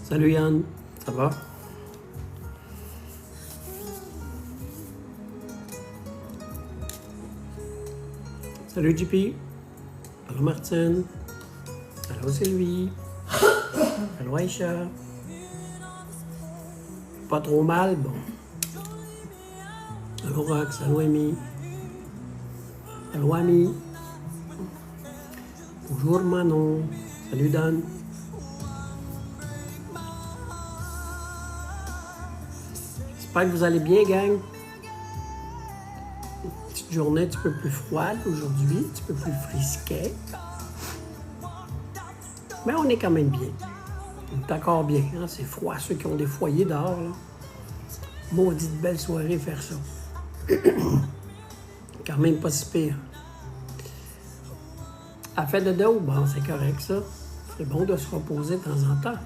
Salut Yann, ça va? Salut JP. Allô Martine. Allô Sylvie. Allô Aïcha. Pas trop mal, bon. Allô Rox, allô Amy. Allô Ami. Bonjour Manon. Salut Dan. J'espère que vous allez bien, gang. Petite journée un petit peu plus froide aujourd'hui, un petit peu plus frisquet. Mais on est quand même bien. On est encore bien, hein? C'est froid, ceux qui ont des foyers dehors, là. Maudite belle soirée faire ça. Quand même pas si pire. À fait de dos, bon, c'est correct ça. C'est bon de se reposer de temps en temps.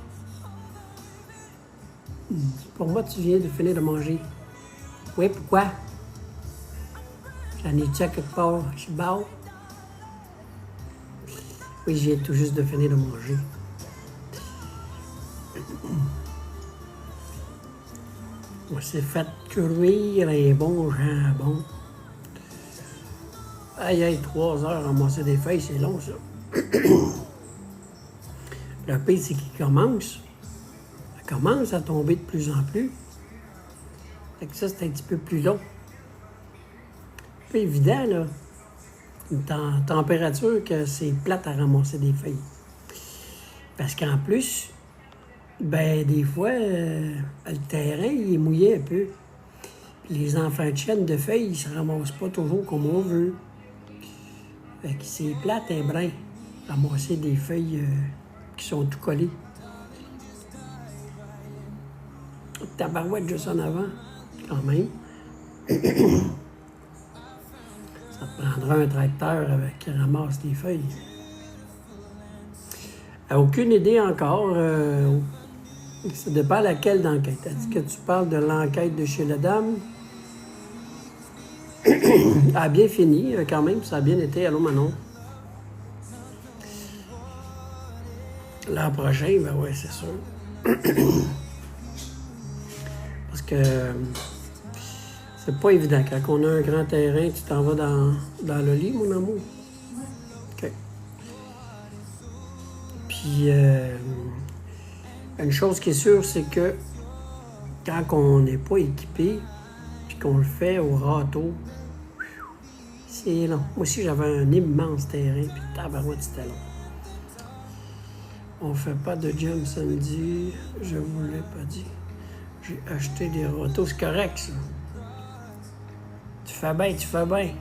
Pour moi, tu viens de finir de manger. Oui, pourquoi? J'en ai-tu à quelque part? Je suis bas. Oui, je viens tout juste de finir de manger. On s'est fait cuire un bon jambon. Aïe, aïe, 3 heures à ramasser des feuilles, c'est long, ça. Le pire, c'est qu'il commence. Ça commence à tomber de plus en plus. Fait que ça, c'est un petit peu plus long. Pas évident, là. Une température que c'est plate à ramasser des feuilles. Parce qu'en plus, ben, des fois, le terrain, il est mouillé un peu. Puis les enfants de chêne de feuilles, ils se ramassent pas toujours comme on veut. Fait que c'est plate et brin, ramasser des feuilles qui sont tout collées. Tabarouette juste en avant, quand même. Ça te prendra un tracteur qui ramasse des feuilles. Aucune idée encore. Ça dépend à laquelle d'enquête. Est-ce que tu parles de l'enquête de chez la dame? Elle a bien fini, quand même. Ça a bien été. Allô, Manon? L'an prochain, ben oui, c'est sûr. Parce que c'est pas évident. Quand on a un grand terrain, tu t'en vas dans le lit, mon amour. OK. Puis, une chose qui est sûre, c'est que quand on n'est pas équipé, puis qu'on le fait au râteau, c'est long. Moi aussi, j'avais un immense terrain, puis tabarouette, c'était long. On fait pas de gym samedi, je vous l'ai pas dit. J'ai acheté des râteaux, c'est correct, ça. Tu fais bien, tu fais bien.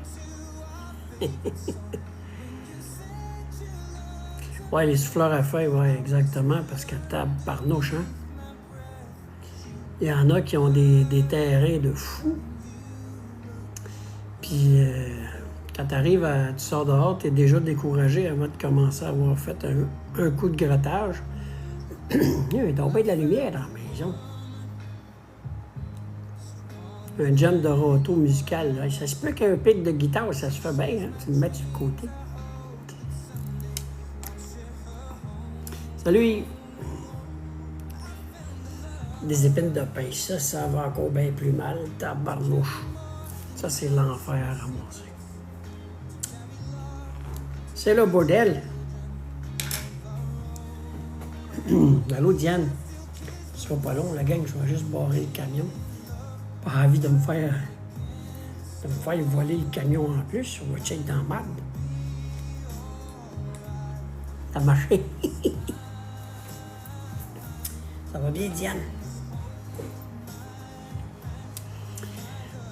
Ouais, les souffleurs à feuilles, ouais, exactement, parce que tabarnouche, hein. Il y en a qui ont des terrains de fous. Puis, quand tu sors dehors, tu es déjà découragé avant de commencer à avoir fait un coup de grattage. Il y a tombé de la lumière dans la maison. Un jam de râteau musical, là. Ça se peut qu'un pic de guitare, ça se fait bien, hein? Tu le mets sur le côté. Salut! Des épines de pain, ça va encore bien plus mal. Tabarnouche. Ça, c'est l'enfer à ramasser. C'est le bordel. Allô, Diane? Ce sera pas long, la gang, je vais juste barrer le camion. Pas envie de me faire voler le camion en plus. On va check dans la marde. Ça a marché. Ça va bien, Diane?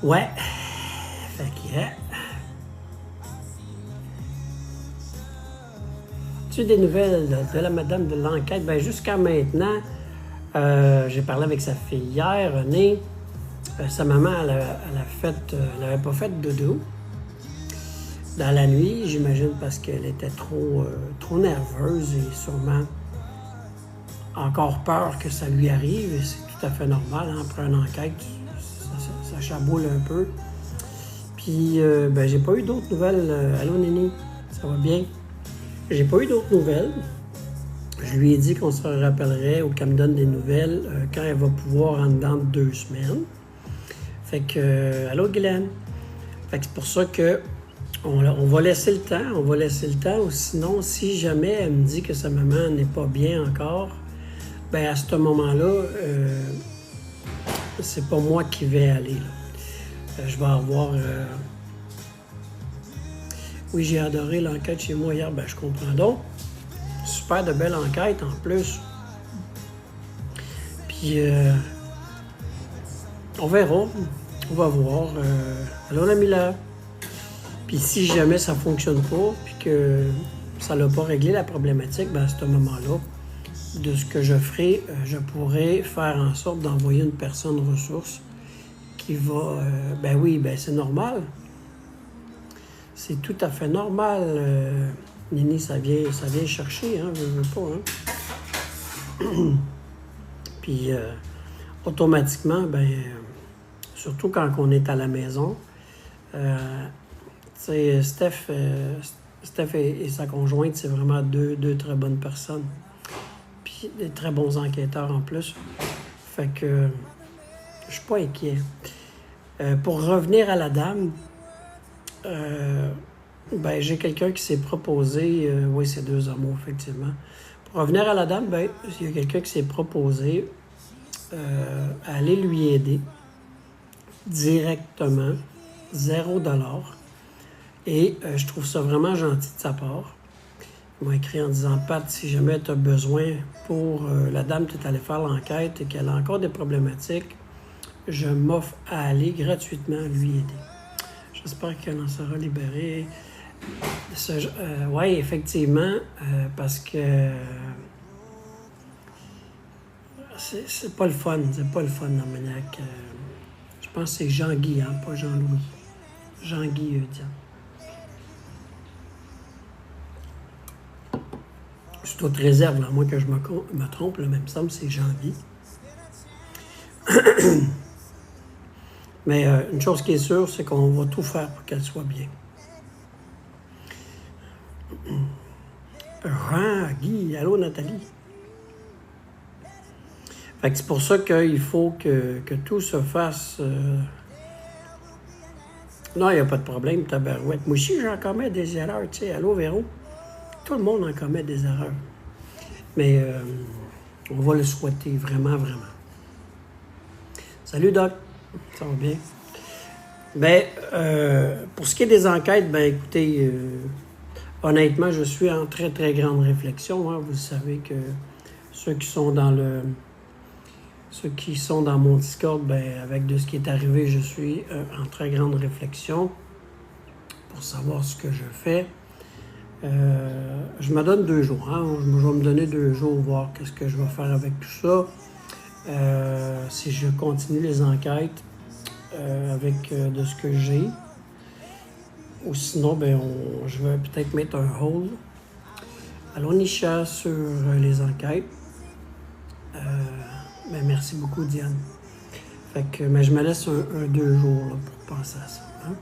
Ouais. Fait que... Tu as des nouvelles de la madame de l'enquête? Ben jusqu'à maintenant, j'ai parlé avec sa fille hier, Renée. Sa maman, elle n'avait pas fait de dodo. dans la nuit, j'imagine parce qu'elle était trop nerveuse et sûrement encore peur que ça lui arrive. Et c'est tout à fait normal, hein, après une enquête, ça chaboule un peu. Puis, ben, j'ai pas eu d'autres nouvelles. Allô, Nini, ça va bien? J'ai pas eu d'autres nouvelles. Je lui ai dit qu'on se rappellerait ou qu'elle me donne des nouvelles quand elle va pouvoir en dedans de 2 semaines. Fait que, allô, Guylaine? Fait que c'est pour ça que on va laisser le temps, ou sinon, si jamais elle me dit que sa maman n'est pas bien encore, ben à ce moment-là, c'est pas moi qui vais aller, là. Je vais avoir... Oui, j'ai adoré l'enquête chez moi hier, ben je comprends donc. Super de belle enquête en plus. Puis, on verra, on va voir. Allô, la Mila. Puis si jamais ça ne fonctionne pas, puis que ça n'a pas réglé la problématique, ben à ce moment-là, de ce que je ferai, je pourrais faire en sorte d'envoyer une personne ressource qui va... ben oui, ben c'est normal. C'est tout à fait normal. Nini, ça vient chercher, hein, je veux pas, hein. Puis automatiquement, ben surtout quand on est à la maison, Steph et sa conjointe, c'est vraiment deux très bonnes personnes. Puis des très bons enquêteurs en plus. Fait que je suis pas inquiet. Pour revenir à la dame, ben j'ai quelqu'un qui s'est proposé, oui, c'est 2 amours, effectivement. Pour revenir à la dame, ben il y a quelqu'un qui s'est proposé à aller lui aider directement, $0. Et je trouve ça vraiment gentil de sa part. Il m'a écrit en disant, Pat, si jamais tu as besoin pour la dame qui est allée faire l'enquête et qu'elle a encore des problématiques, je m'offre à aller gratuitement lui aider. J'espère qu'elle en sera libérée. Oui, effectivement, parce que c'est pas le fun. C'est pas le fun, la manière que... je pense que c'est Jean-Guy, hein, pas Jean-Louis. Jean-Guy Diane. C'est toute réserve, là, moi que je me trompe, là, même semble c'est Jean-Guy. Mais une chose qui est sûre, c'est qu'on va tout faire pour qu'elle soit bien. Jean-Guy, allô Nathalie? Fait que c'est pour ça qu'il faut que tout se fasse... Non, il n'y a pas de problème, tabarouette. Moi aussi, j'en commets des erreurs, tu sais. Allô, Véro? Tout le monde en commet des erreurs. Mais on va le souhaiter, vraiment, vraiment. Salut, Doc. Ça va bien? Ben, pour ce qui est des enquêtes, ben écoutez, honnêtement, je suis en très, très grande réflexion. Hein. Vous savez que ceux qui sont dans mon Discord, ben, avec de ce qui est arrivé, je suis en très grande réflexion pour savoir ce que je fais. Je me donne 2 jours. Hein. Je vais me donner 2 jours, voir qu'est-ce que je vais faire avec tout ça. Si je continue les enquêtes avec de ce que j'ai. Ou sinon, ben, je vais peut-être mettre un hold. Allons Nisha sur les enquêtes. Ben, merci beaucoup, Diane. Fait que, mais je me laisse 2 jours là, pour penser à ça. Hein?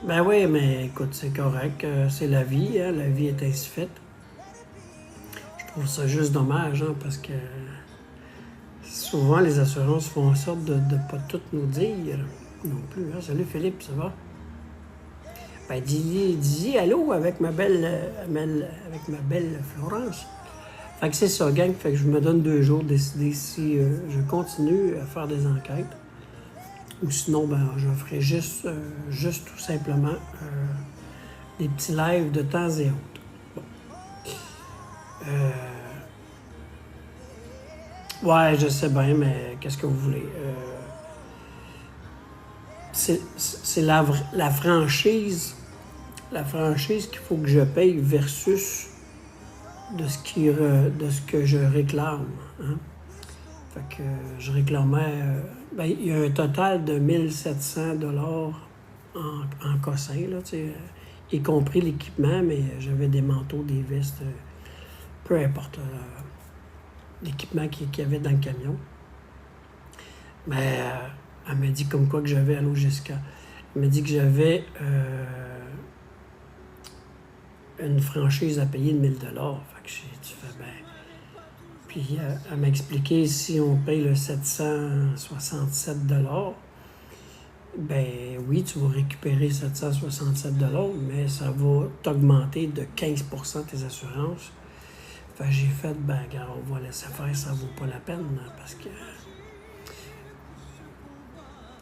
Ben oui, mais écoute, c'est correct. C'est la vie. Hein? La vie est ainsi faite. Je trouve ça juste dommage, hein, parce que souvent, les assurances font en sorte de ne pas tout nous dire non plus. Hein? Salut Philippe, ça va? Ben, dis allô avec ma belle Florence. Fait que c'est ça, gang. Fait que je me donne 2 jours de décider si je continue à faire des enquêtes ou sinon, ben, je ferai juste tout simplement des petits lives de temps et autre. Bon. Ouais, je sais bien, mais qu'est-ce que vous voulez? C'est la franchise qu'il faut que je paye versus de ce que je réclame. Hein? Fait que je réclamais... ben, il y a un total de 1700 $. en cossin, là, tu sais, y compris l'équipement, mais j'avais des manteaux, des vestes, peu importe l'équipement qu'il y avait dans le camion. Mais elle m'a dit comme quoi que j'avais, allô Jessica, elle m'a dit que j'avais une franchise à payer de 1000 $. Fait que tu fais ben. Puis elle m'a expliqué si on paye le 767 $, ben oui, tu vas récupérer 767 $, mais ça va t'augmenter de 15% tes assurances. Fait que j'ai fait, ben regarde, on va laisser faire, ça vaut pas la peine, hein, parce que...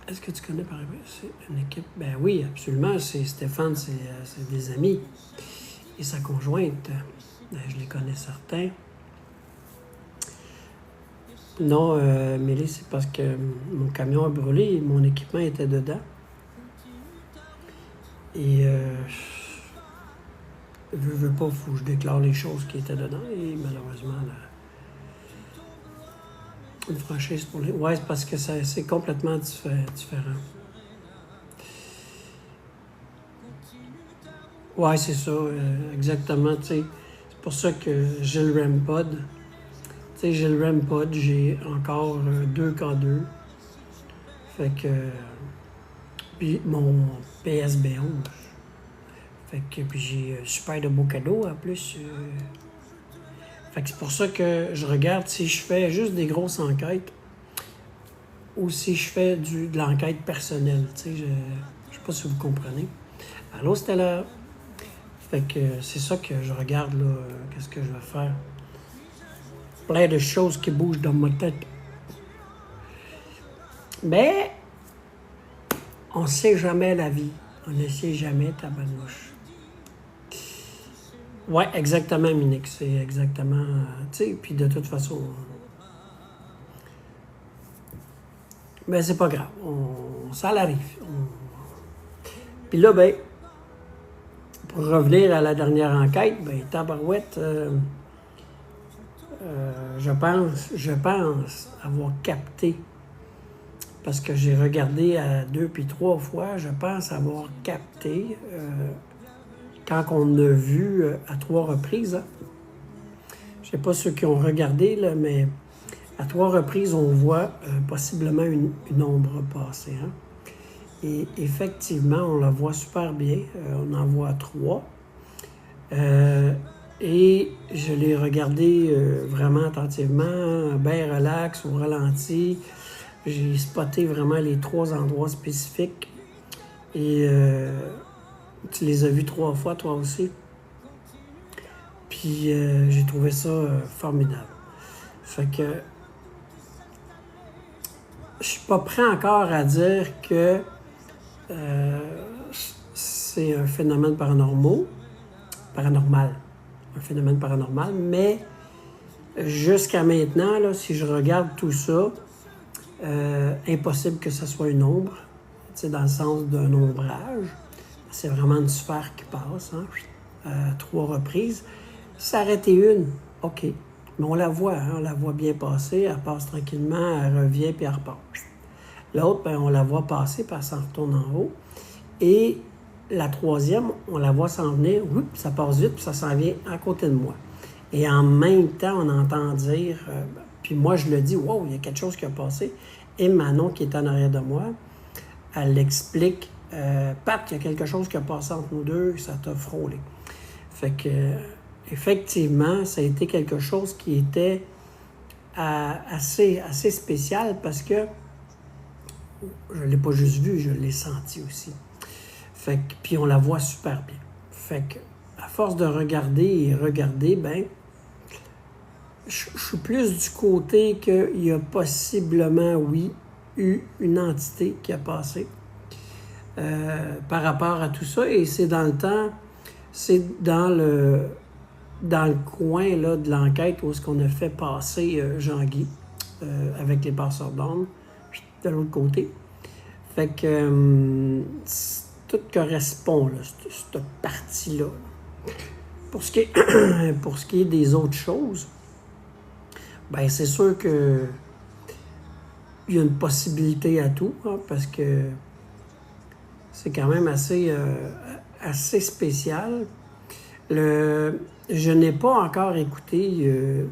Est-ce que tu connais par exemple? C'est une équipe? Ben oui, absolument. C'est Stéphane, c'est des amis. Et sa conjointe, ben, je les connais certains. Non, Mélie, c'est parce que mon camion a brûlé et mon équipement était dedans. Et veux pas, il faut que je déclare les choses qui étaient dedans. Et malheureusement, une franchise pour les... Ouais, c'est parce que c'est complètement différent. Ouais, c'est ça, exactement, tu sais. C'est pour ça que j'ai le REM-Pod. Tu sais, j'ai le REM-Pod, j'ai encore 2K2. Fait que... puis mon PSB11. Fait que puis j'ai super de beaux cadeaux en plus. Fait que c'est pour ça que je regarde si je fais juste des grosses enquêtes ou si je fais de l'enquête personnelle. Tu sais, je sais pas si vous comprenez. Allô, Stella? Fait que c'est ça que je regarde là, qu'est-ce que je vais faire. Plein de choses qui bougent dans ma tête. Mais on sait jamais la vie. On ne sait jamais tabarnouche. Ouais, exactement, Minique. C'est exactement... tu sais, puis de toute façon... mais c'est pas grave. Ça l'arrive. Puis là, ben... pour revenir à la dernière enquête, ben, tabarouette... je pense avoir capté, parce que j'ai regardé à 2 puis 3 fois, je pense avoir capté... quand on a vu à 3 reprises, hein. Je ne sais pas ceux qui ont regardé, là, mais à 3 reprises, on voit possiblement une ombre passer. Hein. Et effectivement, on la voit super bien. On en voit 3. Et je l'ai regardé vraiment attentivement, bien relax, au ralenti. J'ai spoté vraiment les 3 endroits spécifiques. Et... tu les as vus 3 fois, toi aussi. Puis j'ai trouvé ça formidable. Fait que je suis pas prêt encore à dire que c'est un phénomène paranormal. Un phénomène paranormal, mais jusqu'à maintenant, là, si je regarde tout ça, impossible que ce soit une ombre, dans le sens d'un ombrage. C'est vraiment une sphère qui passe, hein, 3 reprises. S'arrêter une, OK. Mais on la voit, hein, on la voit bien passer, elle passe tranquillement, elle revient, puis elle repart. L'autre, ben, on la voit passer, puis elle s'en retourne en haut. Et la troisième, on la voit s'en venir, oups, ça passe vite, puis ça s'en vient à côté de moi. Et en même temps, on entend dire, puis moi je le dis, wow, il y a quelque chose qui a passé. Et Manon, qui est en arrière de moi, elle l'explique, Pat, il y a quelque chose qui a passé entre nous deux, ça t'a frôlé. Fait que, effectivement, ça a été quelque chose qui était assez spécial parce que je ne l'ai pas juste vu, je l'ai senti aussi. Fait que, puis on la voit super bien. Fait que, à force de regarder, ben, je suis plus du côté qu'il y a possiblement, oui, eu une entité qui a passé par rapport à tout ça. Et c'est dans le temps, c'est dans le coin là, de l'enquête où est-ce qu'on a fait passer Jean-Guy avec les passeurs d'armes de l'autre côté. Fait que tout correspond, là, cette partie-là. Pour ce qui est des autres choses, ben c'est sûr que il y a une possibilité à tout, hein, parce que C'est quand même assez spécial. Je n'ai pas encore écouté,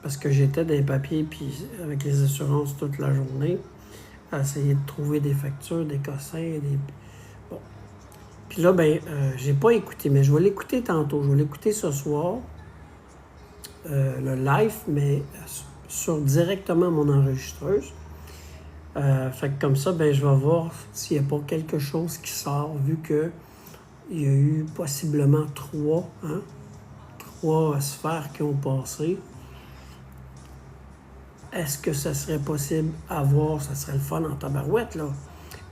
parce que j'étais dans les papiers puis avec les assurances toute la journée, à essayer de trouver des factures, des cossins, Bon. Puis là, j'ai pas écouté, mais je vais l'écouter tantôt. Je vais l'écouter ce soir, le live, mais sur directement mon enregistreuse. Fait que comme ça, je vais voir s'il n'y a pas quelque chose qui sort, vu que il y a eu possiblement trois sphères qui ont passé. Est-ce que ça serait possible d'avoir, ça serait le fun en tabarouette, là,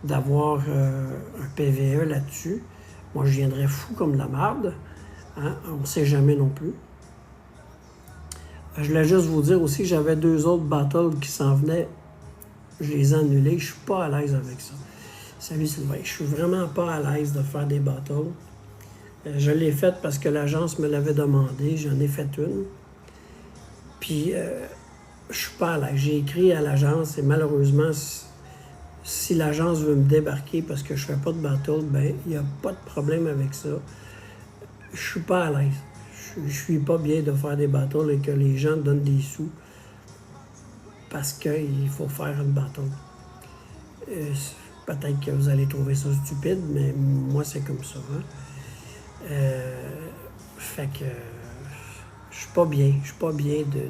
d'avoir un PVE là-dessus? Moi, je viendrais fou comme de la merde. Hein? On ne sait jamais non plus. Je voulais juste vous dire aussi que j'avais 2 autres battles qui s'en venaient. Je les ai annulés. Je suis pas à l'aise avec ça. Salut Sylvain. Je suis vraiment pas à l'aise de faire des battles. Je l'ai fait parce que l'agence me l'avait demandé. J'en ai fait une. Puis, je suis pas à l'aise. J'ai écrit à l'agence et malheureusement, si l'agence veut me débarquer parce que je fais pas de battle, il n'y a pas de problème avec ça. Je suis pas à l'aise. Je suis pas bien de faire des battles et que les gens donnent des sous parce qu'il faut faire une battle. Peut-être que vous allez trouver ça stupide, mais moi, c'est comme ça. Hein? Fait que je suis pas bien. Je suis pas bien de...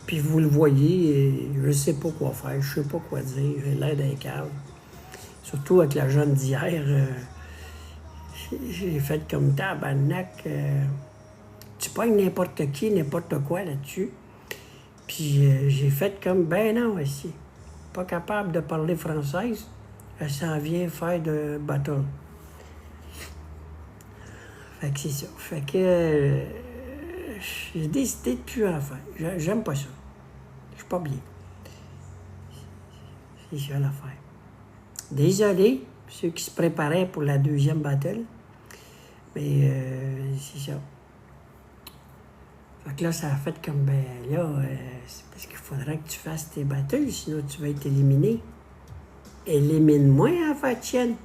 Puis vous le voyez, et je sais pas quoi faire, je sais pas quoi dire, j'ai l'air d'un cave. Surtout avec la jeune d'hier, j'ai fait comme tabarnak. Tu pognes n'importe qui, n'importe quoi là-dessus. Puis j'ai fait comme, non, aussi. Pas capable de parler française, elle s'en vient faire de battle. Fait que c'est ça. Fait que j'ai décidé de plus en faire. J'aime pas ça. Je suis pas bien. C'est ça l'affaire. Désolé, ceux qui se préparaient pour la deuxième battle. Mais c'est ça. Fait que là, ça a fait comme, c'est parce qu'il faudrait que tu fasses tes battles, sinon tu vas être éliminé. Élimine-moi, enfin, tienne.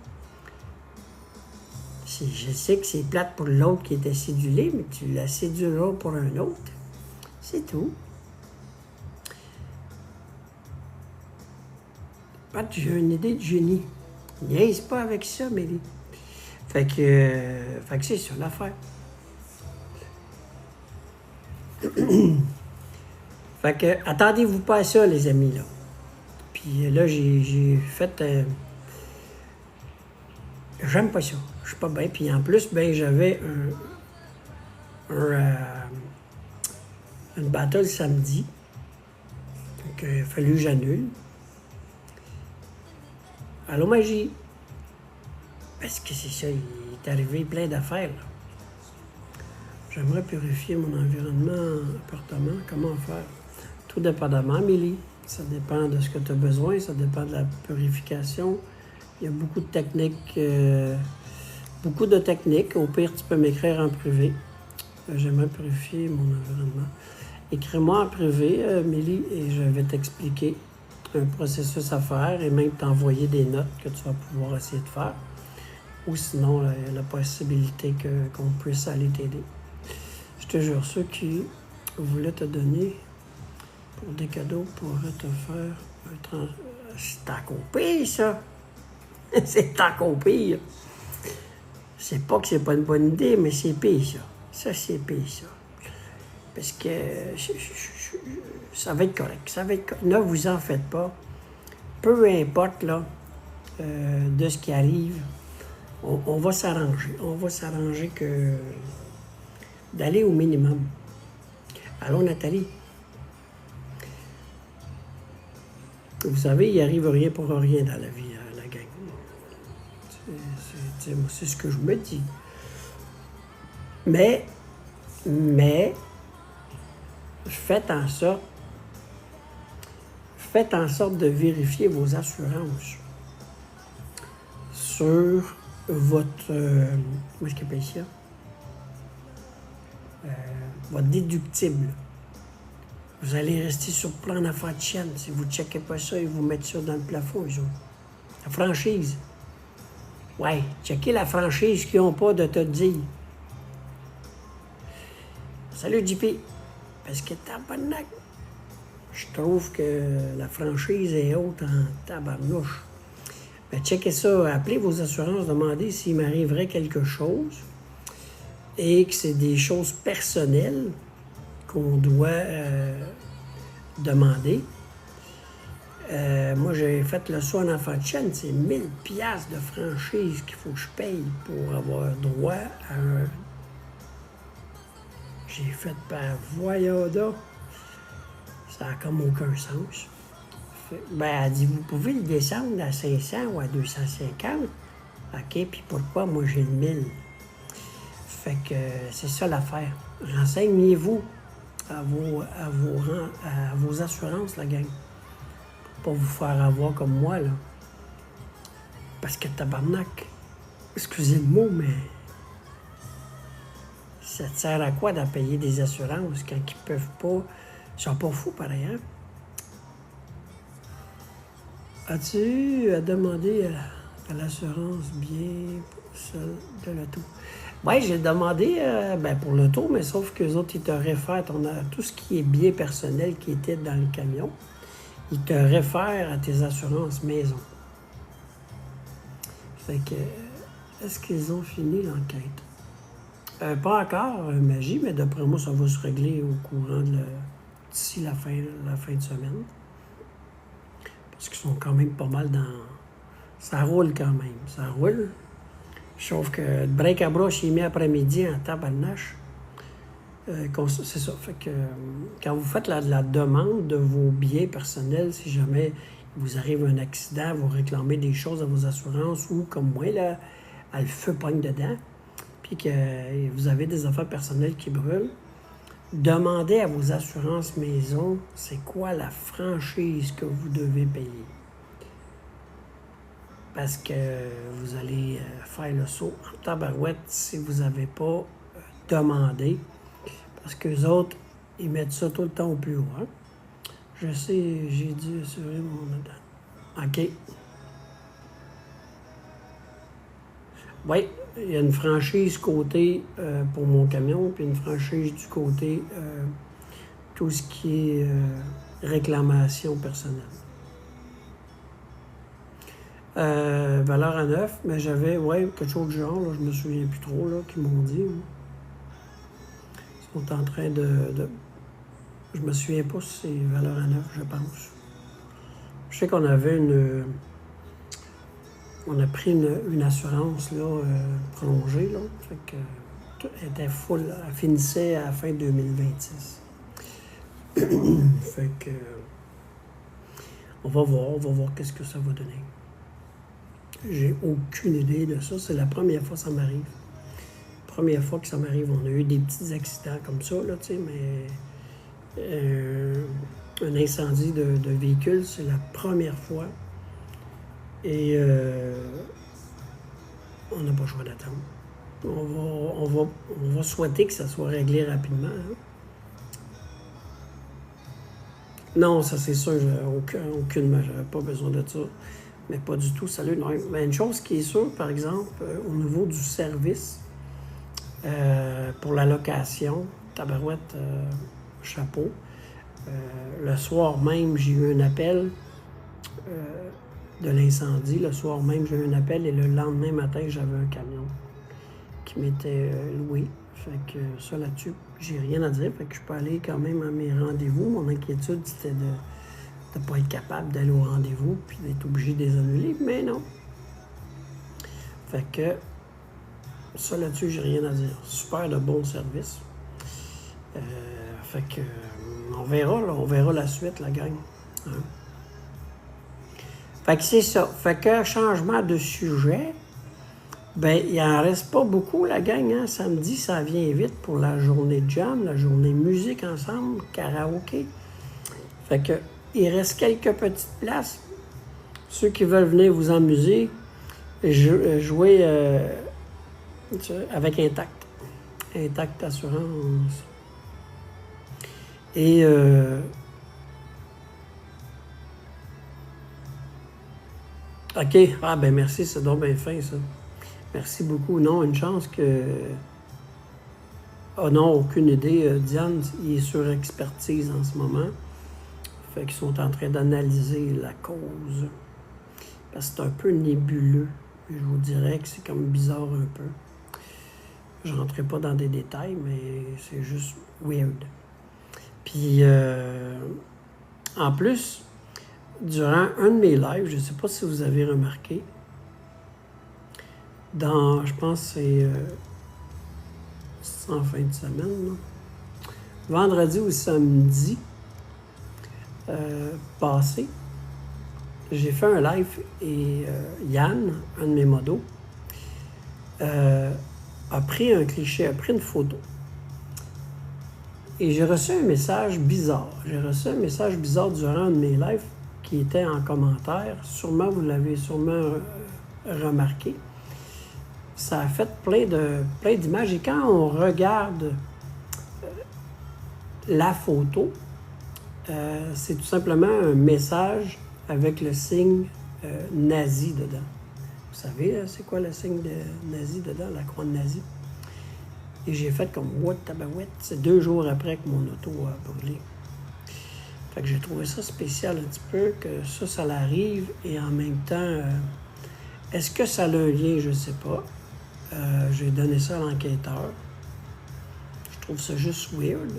Je sais que c'est plate pour l'autre qui était cédulé, mais tu la céduleras pour un autre. C'est tout. Pat, j'ai une idée de génie. Niaise pas avec ça, Mélie. Fait que c'est ça l'affaire. Fait que, attendez-vous pas à ça, les amis, là. Puis là, j'ai fait... j'aime pas ça. Je suis pas bien. Puis en plus, j'avais une battle samedi. Donc, il a fallu que j'annule. Allô, Magie? Parce que c'est ça, il est arrivé plein d'affaires, là. J'aimerais purifier mon environnement, appartement. Comment faire? Tout dépendamment, Amélie. Ça dépend de ce que tu as besoin, ça dépend de la purification. Il y a beaucoup de techniques. Au pire, tu peux m'écrire en privé. J'aimerais purifier mon environnement. Écris-moi en privé, Amélie, et je vais t'expliquer un processus à faire et même t'envoyer des notes que tu vas pouvoir essayer de faire. Ou sinon, il y a la possibilité qu'on puisse aller t'aider. Je te jure, ceux qui voulaient te donner pour des cadeaux pourraient te faire un c'est encore pire, ça! C'est encore pire! C'est pas que c'est pas une bonne idée, mais c'est pire, ça. Ça, c'est pire, ça. Parce que ça va être correct. Ça va être correct. Ne vous en faites pas. Peu importe, là, de ce qui arrive, on va s'arranger. On va s'arranger d'aller au minimum. Allô, Nathalie? Vous savez, il n'arrive rien pour rien dans la vie, la gang. C'est ce que je me dis. Mais, faites en sorte de vérifier vos assurances sur votre... comment est-ce qu'on appelle ça? Votre déductible. Vous allez rester sur plan d'affaires de chaîne. Si vous ne checkez pas ça, ils vous mettent ça dans le plafond, eux autres. La franchise. Ouais, checker la franchise qu'ils n'ont pas de te dire. Salut JP. Parce que tabarnak, je trouve que la franchise est haute en tabarnouche. Ben, checkez ça, appelez vos assurances, demandez s'il m'arriverait quelque chose et que c'est des choses personnelles qu'on doit demander. Moi, j'ai fait le soin en enfant de chaîne, c'est 1000 piastres de franchise qu'il faut que je paye pour avoir droit à un... J'ai fait par Voyada. Ça n'a comme aucun sens. Ben, elle dit, vous pouvez le descendre à 500 ou à 250. OK, puis pourquoi moi j'ai le 1000? Fait que c'est ça l'affaire. Renseignez-vous à vos assurances, la gang. Pour pas vous faire avoir comme moi, là. Parce que tabarnak, excusez le mot, mais ça te sert à quoi d'en payer des assurances quand ils peuvent pas... Ils sont pas fous, pareil, hein? As-tu demandé à l'assurance bien seul de l'auto? Oui, j'ai demandé pour l'auto, mais sauf qu'eux autres, ils te réfèrent, on a tout ce qui est bien personnel qui était dans le camion, ils te réfèrent à tes assurances maison. Fait que, est-ce qu'ils ont fini l'enquête? Pas encore, Magie, mais d'après moi, ça va se régler au courant d'ici la fin de semaine. Parce qu'ils sont quand même pas mal dans... Ça roule quand même, ça roule. Sauf que le break à broche, il met après-midi en tabarnache. C'est ça. Fait que quand vous faites la demande de vos biens personnels, si jamais il vous arrive un accident, vous réclamez des choses à vos assurances ou comme moi, là, le feu pogne dedans, puis que vous avez des affaires personnelles qui brûlent, demandez à vos assurances maison, c'est quoi la franchise que vous devez payer. Parce que vous allez faire le saut en tabarouette si vous n'avez pas demandé. Parce qu'eux autres, ils mettent ça tout le temps au plus haut. Hein? Je sais, j'ai dû assurer mon... OK. Oui, il y a une franchise côté pour mon camion, puis une franchise du côté tout ce qui est réclamation personnelle. Valeur à 9, mais j'avais, quelque chose de genre, là, je me souviens plus trop, là, qu'ils m'ont dit. Là. Ils sont en train de... Je me souviens pas si c'est valeur à 9, je pense. Je sais qu'on avait on a pris une assurance, là, prolongée, là. Fait que elle était full, elle finissait à la fin 2026. Fait que... On va voir qu'est-ce que ça va donner. J'ai aucune idée de ça. C'est la première fois que ça m'arrive. Première fois que ça m'arrive. On a eu des petits accidents comme ça, là, tu sais, mais un incendie de véhicule, c'est la première fois. Et on n'a pas le choix d'attendre. On va souhaiter que ça soit réglé rapidement. Hein. Non, ça c'est sûr, aucunement, j'avais pas besoin de ça. Mais pas du tout, salut. Non. Mais une chose qui est sûre, par exemple, au niveau du service, pour la location, tabarouette, chapeau, le soir même, j'ai eu un appel de l'incendie. Le soir même, j'ai eu un appel et le lendemain matin, j'avais un camion qui m'était loué. Fait que ça là-dessus, j'ai rien à dire. Fait que je peux aller quand même à mes rendez-vous. Mon inquiétude, c'était de ne pas être capable d'aller au rendez-vous puis d'être obligé de les annuler, mais non. Fait que ça là-dessus, j'ai rien à dire. Super de bon service. Fait que on verra la suite, la gang. Hein? Fait que c'est ça. Fait que changement de sujet, ben il en reste pas beaucoup, la gang. Hein? Samedi, ça vient vite pour la journée de jam, la journée musique ensemble, karaoké. Fait que il reste quelques petites places. Ceux qui veulent venir vous amuser, jouer avec Intact. Intact Assurance. Et OK. Ah ben merci, c'est donc bien fin ça. Merci beaucoup. Non, une chance que... Ah non, aucune idée. Diane, il est sur expertise en ce moment. Fait qu'ils sont en train d'analyser la cause. Parce que c'est un peu nébuleux. Je vous dirais que c'est comme bizarre un peu. Je ne rentrerai pas dans des détails, mais c'est juste weird. Puis, en plus, durant un de mes lives, je ne sais pas si vous avez remarqué, je pense que c'est en fin de semaine, là. Vendredi ou samedi passé, j'ai fait un live et Yann, un de mes modos, a pris un cliché, a pris une photo. Et j'ai reçu un message bizarre. J'ai reçu un message bizarre durant un de mes lives qui était en commentaire. Sûrement, vous l'avez remarqué. Ça a fait plein d'images. Et quand on regarde la photo, c'est tout simplement un message avec le signe nazi dedans. Vous savez, c'est quoi le signe de nazi dedans, la croix de nazi? Et j'ai fait comme « What tabarouette ». C'est 2 jours après que mon auto a brûlé. Fait que j'ai trouvé ça spécial un petit peu, que ça l'arrive. Et en même temps, est-ce que ça a un lien? Je ne sais pas. J'ai donné ça à l'enquêteur. Je trouve ça juste weird.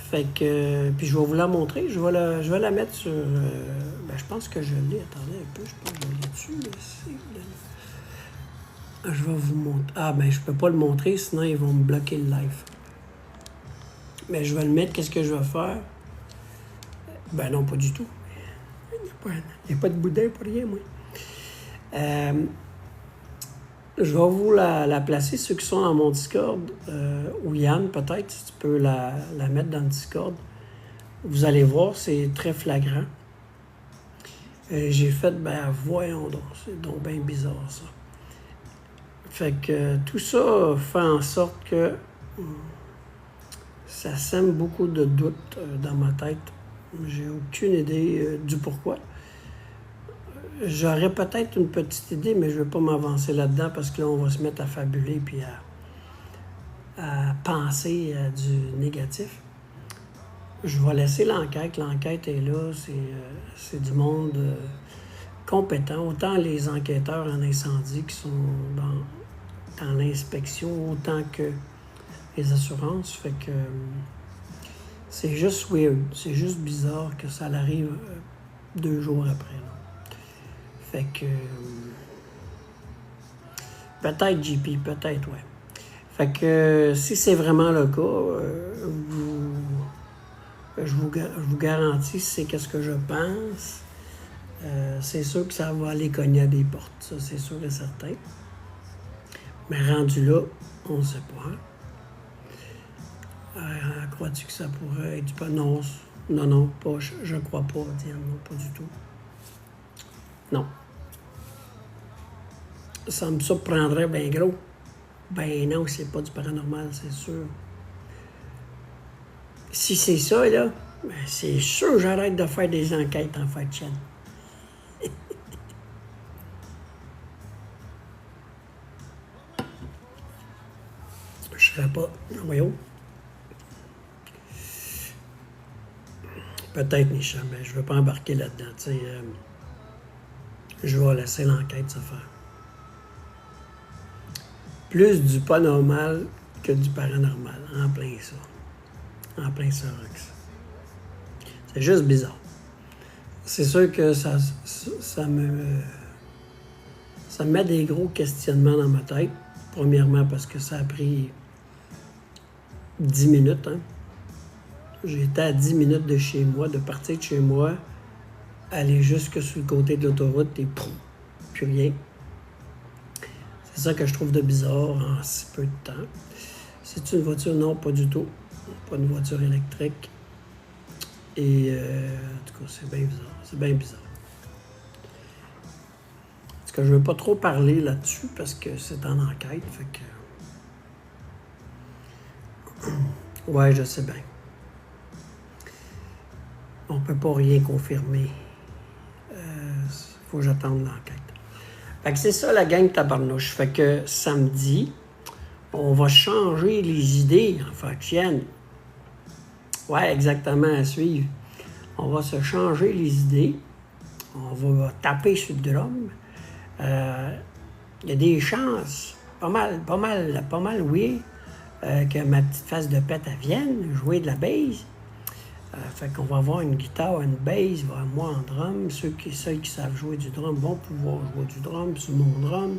Fait que... Puis je vais vous la montrer. Je vais la mettre sur... je pense que je l'ai. Attendez un peu. Je pense que je l'ai dessus. Je vais vous montrer. Ah, je peux pas le montrer, sinon ils vont me bloquer le live. Mais je vais le mettre. Qu'est-ce que je vais faire? Non, pas du tout. Il n'y a pas de boudin pour rien, moi. Je vais vous la placer, ceux qui sont dans mon Discord, ou Yann, peut-être, si tu peux la mettre dans le Discord. Vous allez voir, c'est très flagrant. J'ai fait, voyons donc, c'est donc bien bizarre, ça. Fait que tout ça fait en sorte que ça sème beaucoup de doutes dans ma tête. J'ai aucune idée du pourquoi. J'aurais peut-être une petite idée, mais je ne vais pas m'avancer là-dedans parce que là, on va se mettre à fabuler puis à penser à du négatif. Je vais laisser l'enquête. L'enquête est là. C'est du monde compétent. Autant les enquêteurs en incendie qui sont dans l'inspection, autant que les assurances. Fait que c'est juste weird. C'est juste bizarre que ça arrive 2 jours après. Là. Fait que... peut-être, JP, peut-être, ouais. Fait que si c'est vraiment le cas, je vous garantis, c'est qu'est-ce que je pense. C'est sûr que ça va aller cogner à des portes, ça, c'est sûr et certain. Mais rendu là, on ne sait pas. Crois-tu que ça pourrait être du pas? Non, pas, je crois pas, Diane, non, pas du tout. Non. Ça me surprendrait bien gros. Non, c'est pas du paranormal, c'est sûr. Si c'est ça, là, c'est sûr j'arrête de faire des enquêtes en fin de chaîne. Je serais pas... Voyons. Peut-être, Michel, mais je ne veux pas embarquer là-dedans. Je vais laisser l'enquête se faire. Plus du pas normal que du paranormal. En plein ça. En plein ça, Rox. C'est juste bizarre. C'est sûr que ça me met des gros questionnements dans ma tête. Premièrement, parce que ça a pris 10 minutes, hein. J'étais à 10 minutes de chez moi, de partir de chez moi, aller jusque sur le côté de l'autoroute et pouf, plus rien. C'est ça que je trouve de bizarre en si peu de temps. C'est une voiture? Non, pas du tout. Pas une voiture électrique. Et en tout cas, c'est bien bizarre. C'est bien bizarre. Parce que je ne veux pas trop parler là-dessus parce que c'est en enquête. Fait que... ouais, je sais bien. On ne peut pas rien confirmer. Faut que j'attende l'enquête. Fait que c'est ça la gang tabarnouche. Fait que samedi, on va changer les idées en fait chienne. Ouais, exactement, à suivre. On va se changer les idées. On va taper sur le drum. Il y a des chances, pas mal, oui, que ma petite face de pète elle vienne jouer de la bass. Fait qu'on va avoir une guitare, une bass, moi en drum. Ceux qui savent jouer du drum vont pouvoir jouer du drum sur mon drum.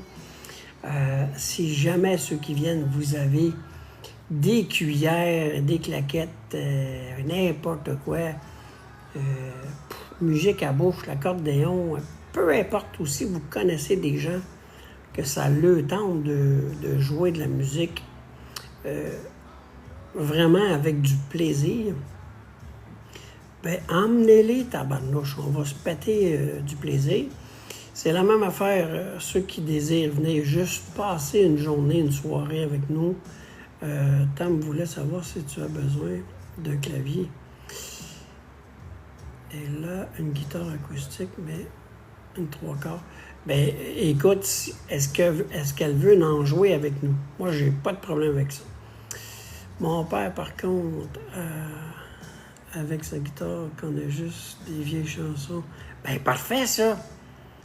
Si jamais ceux qui viennent, vous avez des cuillères, des claquettes, n'importe quoi, musique à bouche, l'accordéon, peu importe aussi, vous connaissez des gens que ça le tente de jouer de la musique vraiment avec du plaisir, ben emmenez-les, tabarnouche, on va se péter du plaisir. C'est la même affaire, ceux qui désirent venir juste passer une journée, une soirée avec nous. Tam voulait savoir si tu as besoin d'un clavier. Et là, une guitare acoustique, mais une 3/4. Ben, écoute, est-ce qu'elle veut en jouer avec nous? Moi, j'ai pas de problème avec ça. Mon père, par contre, avec sa guitare, qu'on a juste des vieilles chansons. Ben, parfait, ça!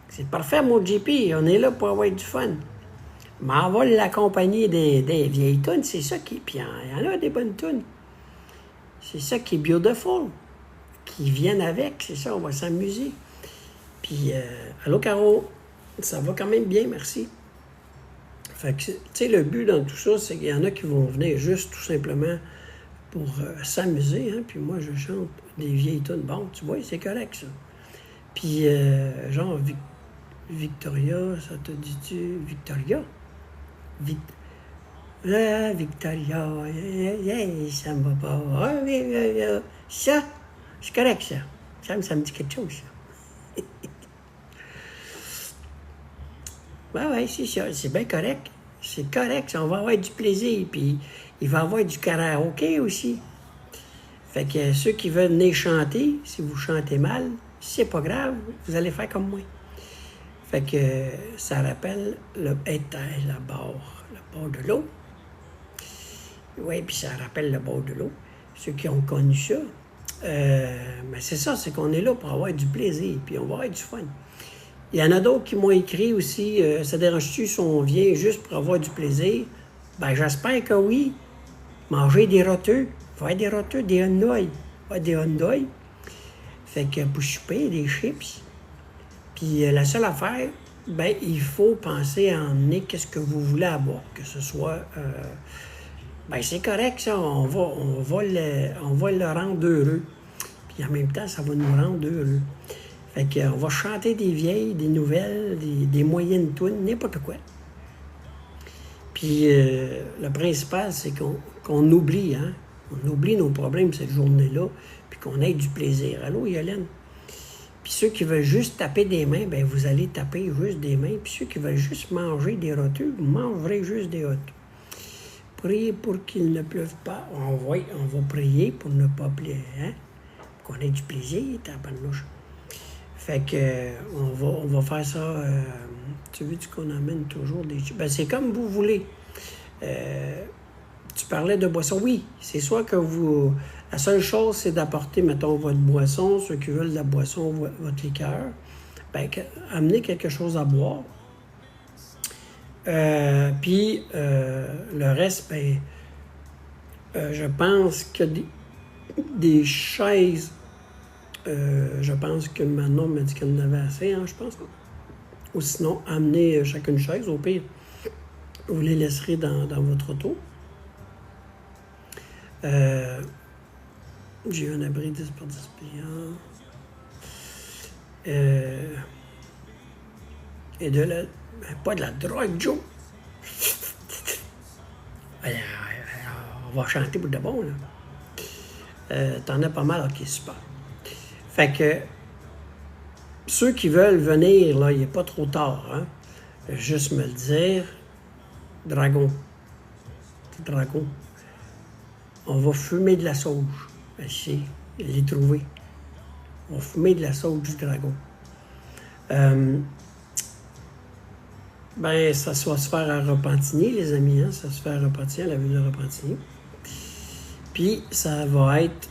C'est parfait, mon JP. On est là pour avoir du fun. Mais on va l'accompagner des vieilles tunes, c'est ça qui est... Puis il y en a des bonnes tunes. C'est ça qui est beautiful. Qui viennent avec, c'est ça, on va s'amuser. Puis, allô, Caro? Ça va quand même bien, merci. Fait que, tu sais, le but dans tout ça, c'est qu'il y en a qui vont venir juste tout simplement pour s'amuser, hein. Puis moi, je chante des vieilles tunes. Bon, tu vois, c'est correct, ça. Puis, genre, Victoria, ça te dit-tu? Victoria? Victoria, ça me va pas. Ça, c'est correct, ça. Ça me dit quelque chose, ça. Ouais, c'est ça. C'est bien correct. C'est correct, ça. On va avoir du plaisir. Puis, il va y avoir du karaoké aussi. Fait que ceux qui veulent venir chanter, si vous chantez mal, c'est pas grave, vous allez faire comme moi. Fait que ça rappelle le bord de l'eau. Oui, puis ça rappelle le bord de l'eau. Ceux qui ont connu ça. Mais c'est ça, c'est qu'on est là pour avoir du plaisir, puis on va avoir du fun. Il y en a d'autres qui m'ont écrit aussi, ça dérange-tu si on vient juste pour avoir du plaisir? Ben, j'espère que oui. Manger des roteux, faire des roteux, des hondoïs. Faire des hondoïs. Fait que pour souper, des chips. Puis la seule affaire, ben, il faut penser à emmener qu'est-ce que vous voulez avoir. Que ce soit... ben, c'est correct, ça. On va le rendre heureux. Puis en même temps, ça va nous rendre heureux. Fait qu'on va chanter des vieilles, des nouvelles, des moyennes tunes, n'importe quoi. Puis le principal, c'est qu'on oublie, hein. On oublie nos problèmes cette journée-là, puis qu'on ait du plaisir. Allô, Yolène? Puis ceux qui veulent juste taper des mains, ben vous allez taper juste des mains. Puis ceux qui veulent juste manger des roteux, vous mangerez juste des roteux. Priez pour qu'il ne pleuve pas. On va prier pour ne pas pleurer, hein? Pour qu'on ait du plaisir, tabarnouche. Fait que on va faire ça. Tu veux qu'on amène toujours des... Ben, c'est comme vous voulez. Tu parlais de boisson. Oui, c'est soit que vous... La seule chose, c'est d'apporter, mettons, votre boisson, ceux qui veulent de la boisson, votre liqueur. Ben, amenez quelque chose à boire. Puis, le reste, ben, je pense que des chaises... je pense que Manon m'a dit qu'elle en avait assez, hein, je pense. Ou sinon, amenez chacune chaise. Au pire, vous les laisserez dans votre auto. J'ai un abri 10 par 10 pliants. Et de la... pas de la drogue, Joe. On va chanter pour de bon, là. T'en as pas mal, ok, super. Fait que ceux qui veulent venir, là, il n'est pas trop tard, hein. Juste me le dire. Dragon. On va fumer de la sauge. Je l'ai trouvé. On va fumer de la sauge du dragon. Ben, ça va se faire à Repentigny, les amis, hein? Ça se fait à Repentigny, à la ville de Repentigny. Puis, ça va être...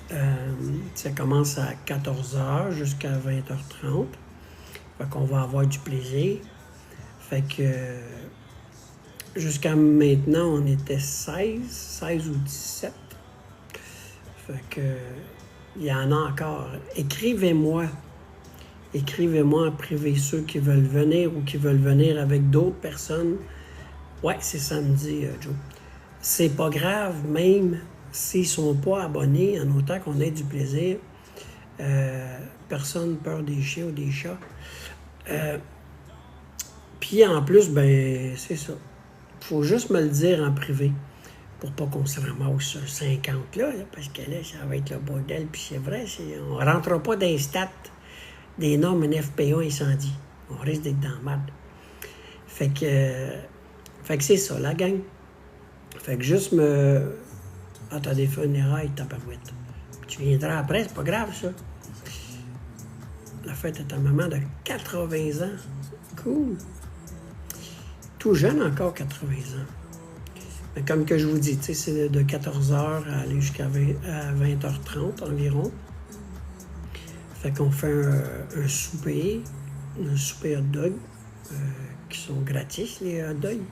ça commence à 14h jusqu'à 20h30. Fait qu'on va avoir du plaisir. Fait que... jusqu'à maintenant, on était 16 ou 17. Fait que... il y en a encore. Écrivez-moi en privé ceux qui veulent venir ou qui veulent venir avec d'autres personnes. Ouais, c'est samedi, Joe. C'est pas grave, même s'ils sont pas abonnés, en autant qu'on ait du plaisir. Personne peur des chiens ou des chats. Puis en plus, ben, c'est ça. Faut juste me le dire en privé pour pas qu'on se ramasse sur 50 là, parce que là, ça va être le bordel. Puis c'est vrai, on rentrera pas dans les stats des normes NFPA incendie. On risque d'être dans le marde. Fait que c'est ça, la gang. Fait que juste me... Ah, t'as des funérailles, tabarouette. Tu viendras après, c'est pas grave, ça. La fête est à maman de 80 ans. Cool. Tout jeune encore, 80 ans. Mais comme que je vous dis, c'est de 14h à aller jusqu'à 20h30 environ. Fait qu'on fait un souper hot dog, qui sont gratis, les hot dogs.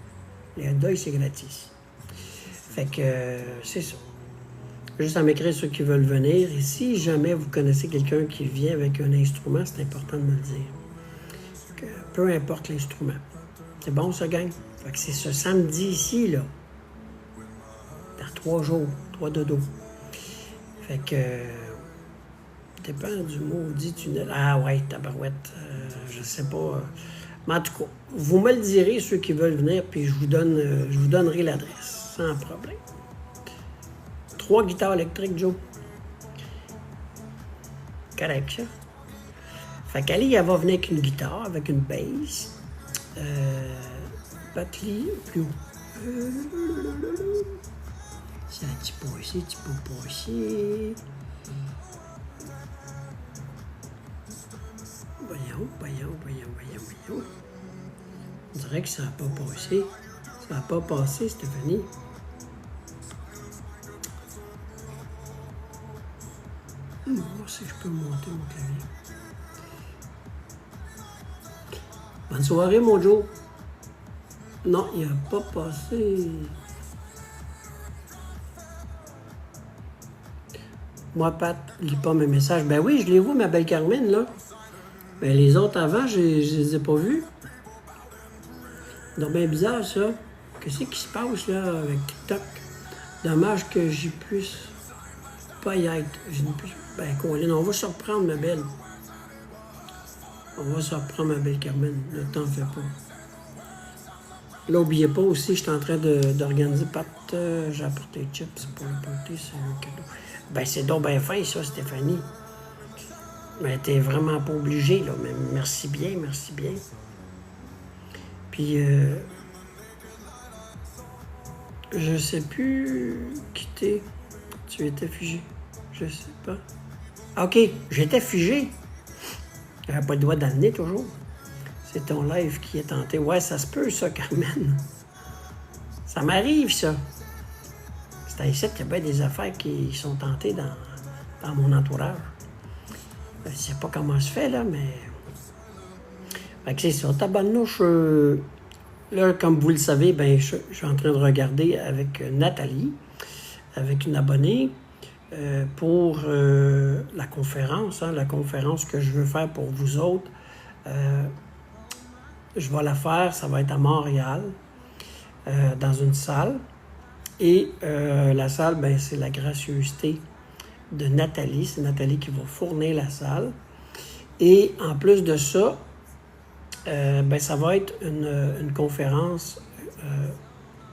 Les hot dogs, c'est gratis. Fait que c'est ça. Juste à m'écrire ceux qui veulent venir. Et si jamais vous connaissez quelqu'un qui vient avec un instrument, c'est important de me le dire. Que, peu importe l'instrument. C'est bon, ça, gang? Fait que c'est ce samedi ici, là. Dans 3 jours, 3 dodos. Fait que... dépend du maudit tunnel. Ah ouais, tabarouette. Je sais pas. Mais en tout cas, vous me le direz, ceux qui veulent venir, puis je vous donnerai l'adresse. Sans problème. 3 guitares électriques, Joe. Correct, ça. Fait qu'Ali, elle va venir avec une guitare, avec une bass. Batterie, plus haut. C'est un petit peu ici, petit peu pas ici. Voyons. On dirait que ça n'a pas passé. Ça n'a pas passé, Stéphanie. Voir si je peux monter mon clavier. Bonne soirée, mon Joe. Non, il n'a pas passé. Moi, Pat, lis pas mes messages. Ben oui, je les vois, ma belle Carmen, là. Ben les autres avant, je les ai pas vus. Donc, bien bizarre, ça. Qu'est-ce qui se passe, là, avec TikTok? Dommage que j'y puisse pas y être. Ben, Colin, on va se reprendre, ma belle. On va se reprendre, ma belle Carmen. Ne t'en fais pas. Là, n'oubliez pas aussi, je suis en train d'organiser, Pat, j'ai apporté les chips pour le party, c'est un cadeau. Ben, c'est donc bien fin, ça, Stéphanie. Mais t'es vraiment pas obligée, là. Mais merci bien. Puis, je sais plus qui t'es. Tu étais figé. Je sais pas. Ah, OK, j'étais figé. J'avais pas le doigt dans le nez, toujours. C'est ton live qui est tenté. Ouais, ça se peut, ça, Carmen. Ça m'arrive, ça. C'est ici qu'il y a bien des affaires qui sont tentées dans mon entourage. Je sais pas comment se fait, là, mais... Fait que c'est ça. Tabarnouche, là, comme vous le savez, ben, je suis en train de regarder avec Nathalie, avec une abonnée, pour la conférence, la conférence que je veux faire pour vous autres. Je vais la faire, ça va être à Montréal, dans une salle. Et la salle, ben, c'est la gracieuseté de Nathalie. C'est Nathalie qui va fournir la salle. Et en plus de ça, ben, ça va être une conférence,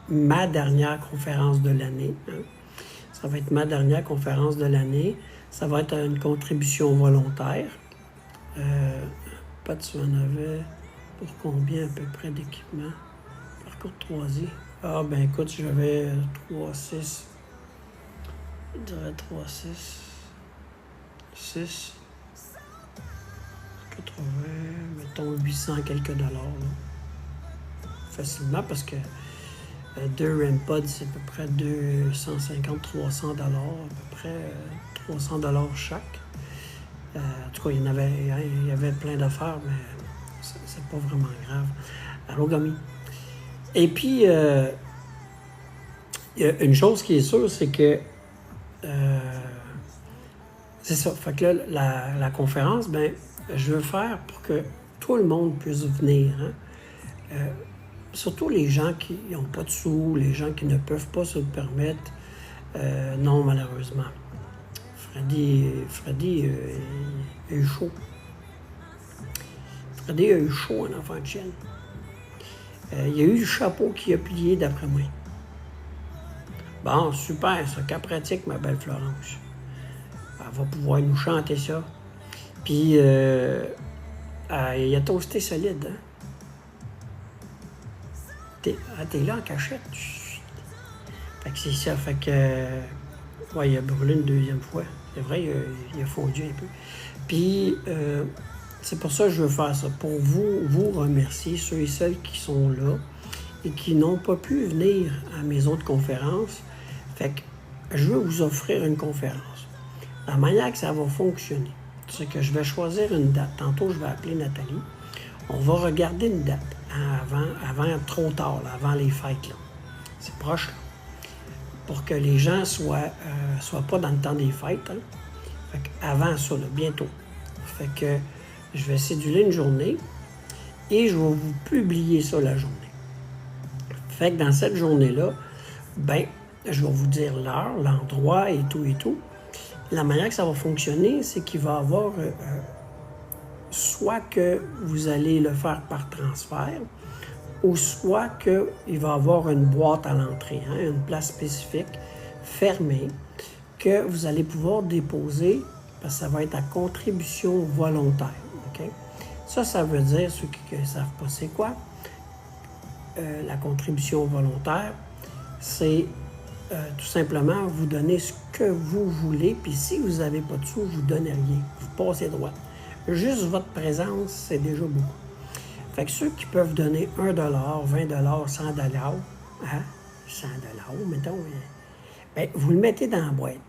ma dernière conférence de l'année. Hein. Ça va être ma dernière conférence de l'année. Ça va être une contribution volontaire. Pas de tu en avais pour combien à peu près d'équipement? Par courtoisie. Ah, ben écoute, j'avais 3,6. Je dirais 3,6. 6. 80, mettons 800 quelques dollars. Là. facilement parce que 2 REM pods, c'est à peu près 250-300 $, à peu près 300 $ chaque. En tout cas, il y avait plein d'affaires, mais c'est pas vraiment grave. Allô, Gami? Et puis, il y a une chose qui est sûre, c'est que c'est ça. Fait que là, la conférence, ben, je veux faire pour que tout le monde puisse venir. Hein? Surtout les gens qui n'ont pas de sous, les gens qui ne peuvent pas se le permettre. Non, malheureusement. Freddy a eu chaud. Freddy a eu chaud en enfant de chienne. Il y a eu le chapeau qui a plié d'après moi. Bon, super, ça, cas pratique, ma belle Florence. Elle va pouvoir nous chanter ça. Puis, il a toasté solide, hein? T'es là en cachette. Fait que c'est ça, fait que... ouais, il a brûlé une deuxième fois. C'est vrai, il a fondu un peu. Puis, c'est pour ça que je veux faire ça. Pour vous remercier, ceux et celles qui sont là et qui n'ont pas pu venir à mes autres conférences. Fait que je veux vous offrir une conférence. La manière que ça va fonctionner, c'est que je vais choisir une date. Tantôt, je vais appeler Nathalie. On va regarder une date avant trop tard, là, avant les fêtes. Là. C'est proche. Là. Pour que les gens soient pas dans le temps des fêtes. Hein. Fait avant ça, là, bientôt. Fait que je vais céduler une journée et je vais vous publier ça la journée. Fait que dans cette journée-là, ben, je vais vous dire l'heure, l'endroit et tout et tout. La manière que ça va fonctionner, c'est qu'il va y avoir soit que vous allez le faire par transfert, ou soit qu'il va y avoir une boîte à l'entrée, hein, une place spécifique fermée, que vous allez pouvoir déposer, parce que ça va être à contribution volontaire. Okay? Ça veut dire, ceux qui ne savent pas c'est quoi, la contribution volontaire, c'est tout simplement vous donner ce que vous voulez, puis si vous n'avez pas de sous, vous ne donnez rien, vous passez droit. Juste votre présence, c'est déjà beaucoup. Fait que ceux qui peuvent donner 1 $, 20 $, 100 $, hein, 100 $, mettons, bien, vous le mettez dans la boîte.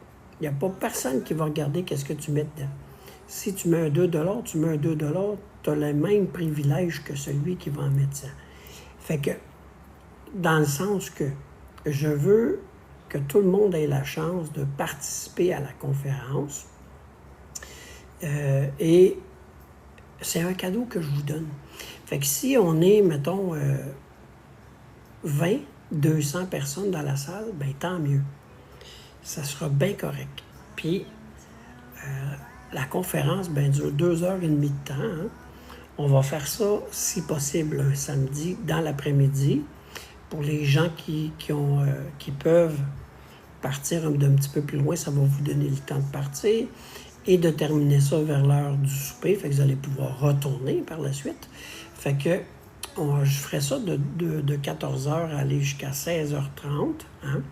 Il n'y a pas personne qui va regarder qu'est-ce que tu mets dedans. Si tu mets un 2 $, tu mets un 2 $, tu as le même privilège que celui qui va en mettre ça. Fait que, dans le sens que je veux que tout le monde ait la chance de participer à la conférence. Et c'est un cadeau que je vous donne. Fait que si on est, mettons, 20, 200 personnes dans la salle, bien, tant mieux. Ça sera bien correct. Puis, la conférence, bien, dure 2h30 de temps. Hein. On va faire ça, si possible, un samedi dans l'après-midi. Pour les gens qui peuvent partir d'un petit peu plus loin, ça va vous donner le temps de partir et de terminer ça vers l'heure du souper. Fait que vous allez pouvoir retourner par la suite. Fait que je ferai ça de 14h à aller jusqu'à 16h30. Hein.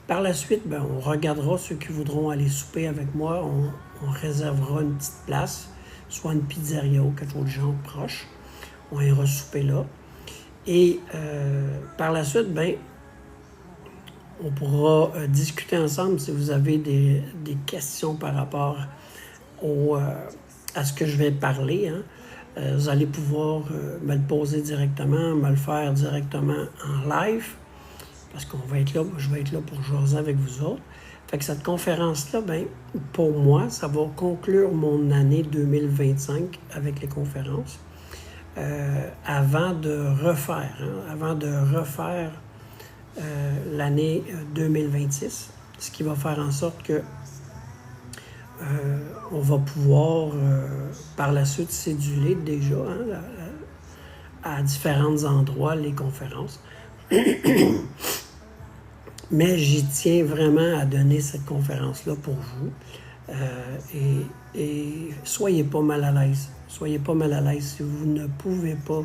Par la suite, ben, on regardera ceux qui voudront aller souper avec moi. On réservera une petite place, soit une pizzeria ou quelque chose de genre proche. On ira souper là. Et par la suite, ben, on pourra discuter ensemble si vous avez des questions par rapport à ce que je vais parler. Hein. Vous allez pouvoir me le poser directement, me le faire directement en live, parce qu'on va être là, je vais être là pour jaser avec vous autres. Fait que cette conférence-là, ben, pour moi, ça va conclure mon année 2025 avec les conférences. Avant de refaire l'année 2026, ce qui va faire en sorte que on va pouvoir par la suite céduler déjà hein, à différents endroits les conférences. Mais j'y tiens vraiment à donner cette conférence-là pour vous. Et soyez pas mal à l'aise. Soyez pas mal à l'aise si vous ne pouvez pas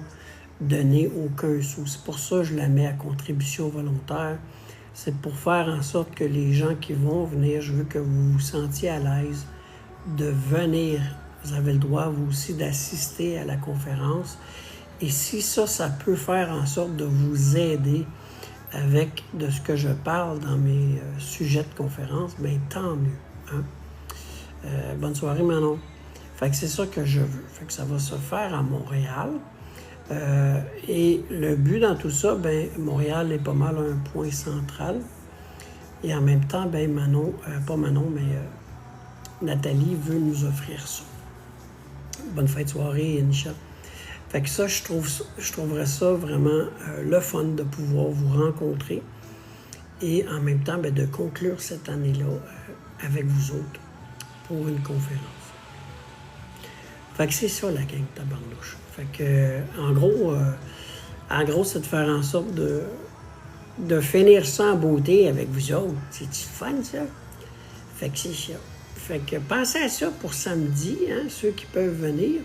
donner aucun sou. C'est pour ça que je la mets à contribution volontaire. C'est pour faire en sorte que les gens qui vont venir, je veux que vous vous sentiez à l'aise de venir. Vous avez le droit, vous aussi, d'assister à la conférence Et si ça peut faire en sorte de vous aider avec de ce que je parle dans mes sujets de conférence, bien tant mieux. Hein? Bonne soirée, Manon. Fait que c'est ça que je veux. Fait que ça va se faire à Montréal. Et le but dans tout ça, ben Montréal est pas mal un point central. Et en même temps, ben Manon, pas Manon, mais Nathalie veut nous offrir ça. Bonne fête de soirée, Nisha. Fait que ça, je trouverais ça vraiment le fun de pouvoir vous rencontrer et en même temps, ben, de conclure cette année-là avec vous autres pour une conférence. Fait que c'est ça la gang tabarnouche. Fait que, en gros, c'est de faire en sorte de finir ça en beauté avec vous autres. C'est-tu fun, ça? Fait que c'est ça. Fait que pensez à ça pour samedi, hein, ceux qui peuvent venir.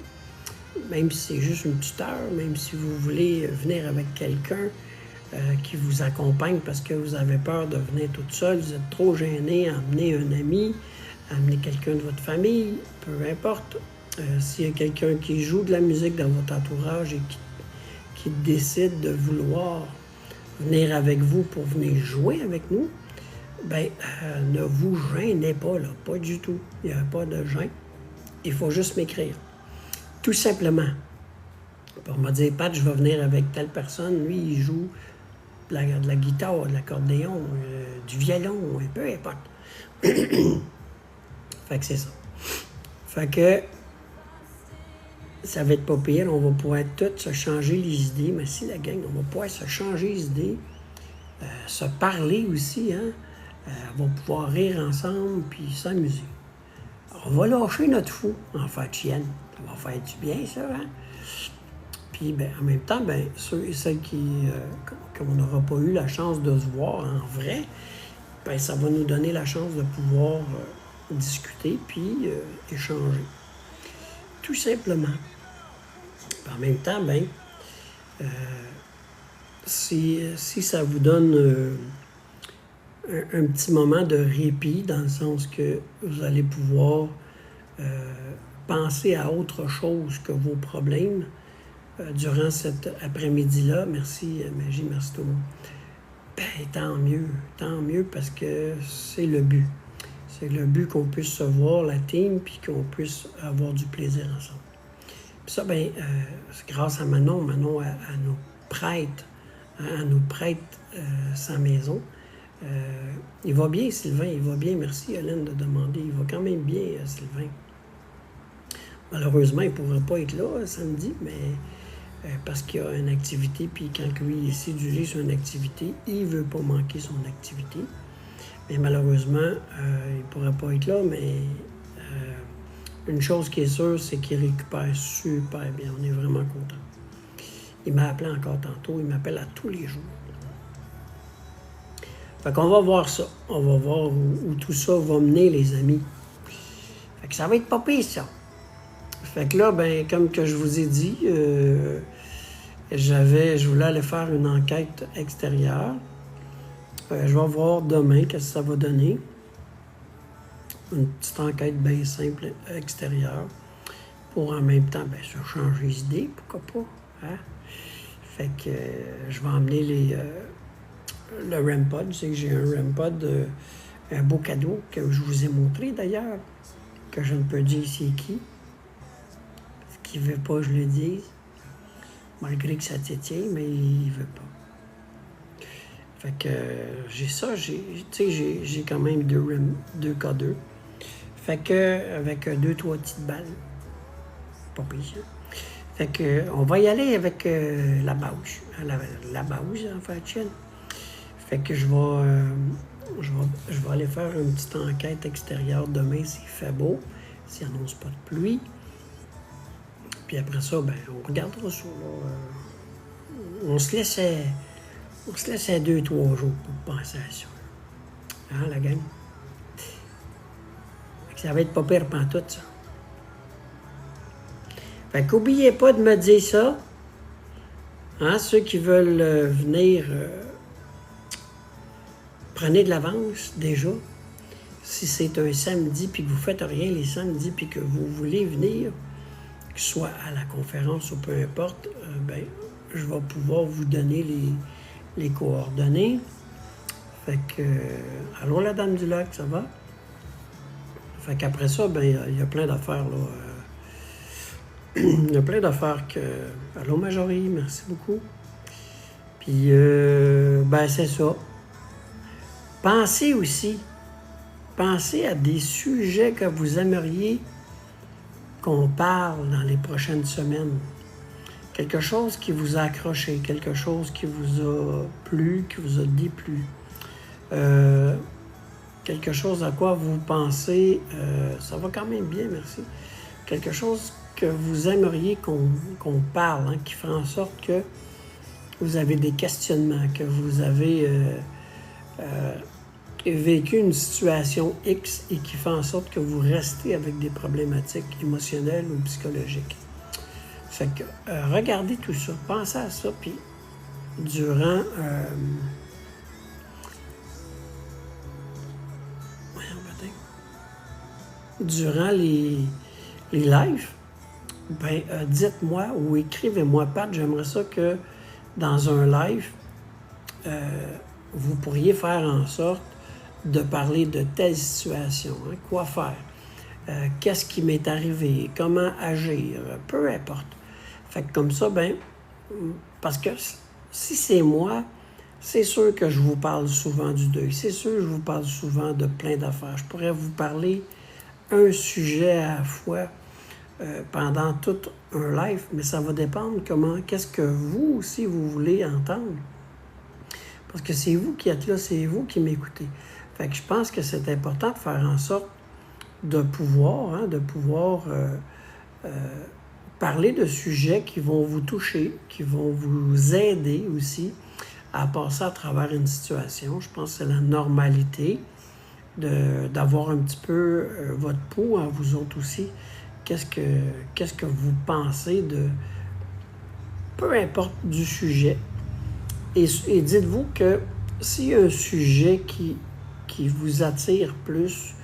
Même si c'est juste une petite heure, même si vous voulez venir avec quelqu'un qui vous accompagne parce que vous avez peur de venir toute seule, vous êtes trop gêné, emmenez un ami, emmenez quelqu'un de votre famille, peu importe. S'il y a quelqu'un qui joue de la musique dans votre entourage et qui décide de vouloir venir avec vous pour venir jouer avec nous, ben ne vous gênez pas, là, pas du tout. Il n'y a pas de gêne. Il faut juste m'écrire. Tout simplement. Pour me dire, Pat, je vais venir avec telle personne, lui, il joue de la guitare, de l'accordéon, du violon, peu importe. Fait que c'est ça. Fait que ça va être pas pire, on va pouvoir tous se changer les idées. Merci la gang, on va pouvoir se changer les idées, se parler aussi, hein. On va pouvoir rire ensemble puis s'amuser. On va lâcher notre fou en fait chienne. Ça va faire du bien, ça, hein? Puis, ben, en même temps, ben, ceux et celles qu'on n'aura pas eu la chance de se voir en vrai, ben, ça va nous donner la chance de pouvoir discuter puis échanger. Tout simplement. Puis en même temps, ben, si ça vous donne un petit moment de répit, dans le sens que vous allez pouvoir penser à autre chose que vos problèmes durant cet après-midi-là. Merci Magie, merci tout le monde. Ben, tant mieux parce que c'est le but. C'est le but qu'on puisse se voir, la team, puis qu'on puisse avoir du plaisir ensemble. Puis ça, ben, c'est grâce à Manon. Manon, elle nous prête, sa maison. Il va bien, Sylvain, il va bien. Merci, Hélène, de demander. Il va quand même bien, Sylvain. Malheureusement, il ne pourra pas être là samedi, mais parce qu'il y a une activité, puis quand lui est cédulé sur une activité, il ne veut pas manquer son activité. Mais malheureusement, il ne pourra pas être là, mais une chose qui est sûre, c'est qu'il récupère super bien. On est vraiment content. Il m'a appelé encore tantôt, il m'appelle à tous les jours. Fait qu'on va voir ça. On va voir où tout ça va mener, les amis. Fait que ça va être pas pire, ça. Fait que là, ben, comme que je vous ai dit, je voulais aller faire une enquête extérieure. Je vais voir demain qu'est-ce que ça va donner. Une petite enquête bien simple extérieure. Pour en même temps, ben, se changer d'idée, pourquoi pas. Hein? Fait que je vais emmener le REM-Pod. Tu sais que j'ai un REM-Pod, un beau cadeau que je vous ai montré d'ailleurs, que je ne peux dire c'est qui. Parce qu'il ne veut pas que je le dise, malgré que ça titille, mais il ne veut pas. Fait que j'ai ça, j'ai quand même deux K2. Fait que avec 2-3 petites balles, pas pire. Fait que on va y aller avec la bauche. La bauche, en fait, chienne. Fait que je vais aller faire une petite enquête extérieure demain s'il fait beau, s'il n'annonce pas de pluie. Puis après ça, ben, on regardera ça. Là. On se laissait 2-3 jours pour penser à ça. Hein, la gang? Fait que ça va être pas pire pantoute, ça. Fait qu'oubliez pas de me dire ça. Hein, ceux qui veulent venir, prenez de l'avance déjà. Si c'est un samedi puis que vous faites rien les samedis puis que vous voulez venir, que ce soit à la conférence ou peu importe, ben, je vais pouvoir vous donner les coordonnées. Fait que, allô la Dame du Lac, ça va? Fait qu'après ça, ben, il y a plein d'affaires, là. Il y a plein d'affaires que... Allô Majorie, merci beaucoup. Puis, ben, c'est ça. Pensez à des sujets que vous aimeriez qu'on parle dans les prochaines semaines. Quelque chose qui vous a accroché, quelque chose qui vous a plu, qui vous a déplu. Quelque chose à quoi vous pensez, ça va quand même bien, merci. Quelque chose que vous aimeriez qu'on parle, hein, qui ferait en sorte que vous avez des questionnements, que vous avez vécu une situation X et qui fait en sorte que vous restez avec des problématiques émotionnelles ou psychologiques. Fait que regardez tout ça, pensez à ça, puis durant les lives, ben, dites-moi ou écrivez-moi, Pat, j'aimerais ça que dans un live, vous pourriez faire en sorte de parler de telle situation, hein, quoi faire, qu'est-ce qui m'est arrivé, comment agir, peu importe. Fait que comme ça, ben, parce que si c'est moi, c'est sûr que je vous parle souvent du deuil, c'est sûr que je vous parle souvent de plein d'affaires. Je pourrais vous parler un sujet à la fois pendant tout un live, mais ça va dépendre qu'est-ce que vous aussi vous voulez entendre. Parce que c'est vous qui êtes là, c'est vous qui m'écoutez. Fait que je pense que c'est important de faire en sorte de pouvoir parler de sujets qui vont vous toucher, qui vont vous aider aussi à passer à travers une situation. Je pense que c'est la normalité d'avoir un petit peu votre pouls à vous autres aussi. Qu'est-ce que vous pensez de peu importe du sujet. Et dites-vous que s'il y a un sujet qui vous attire plus,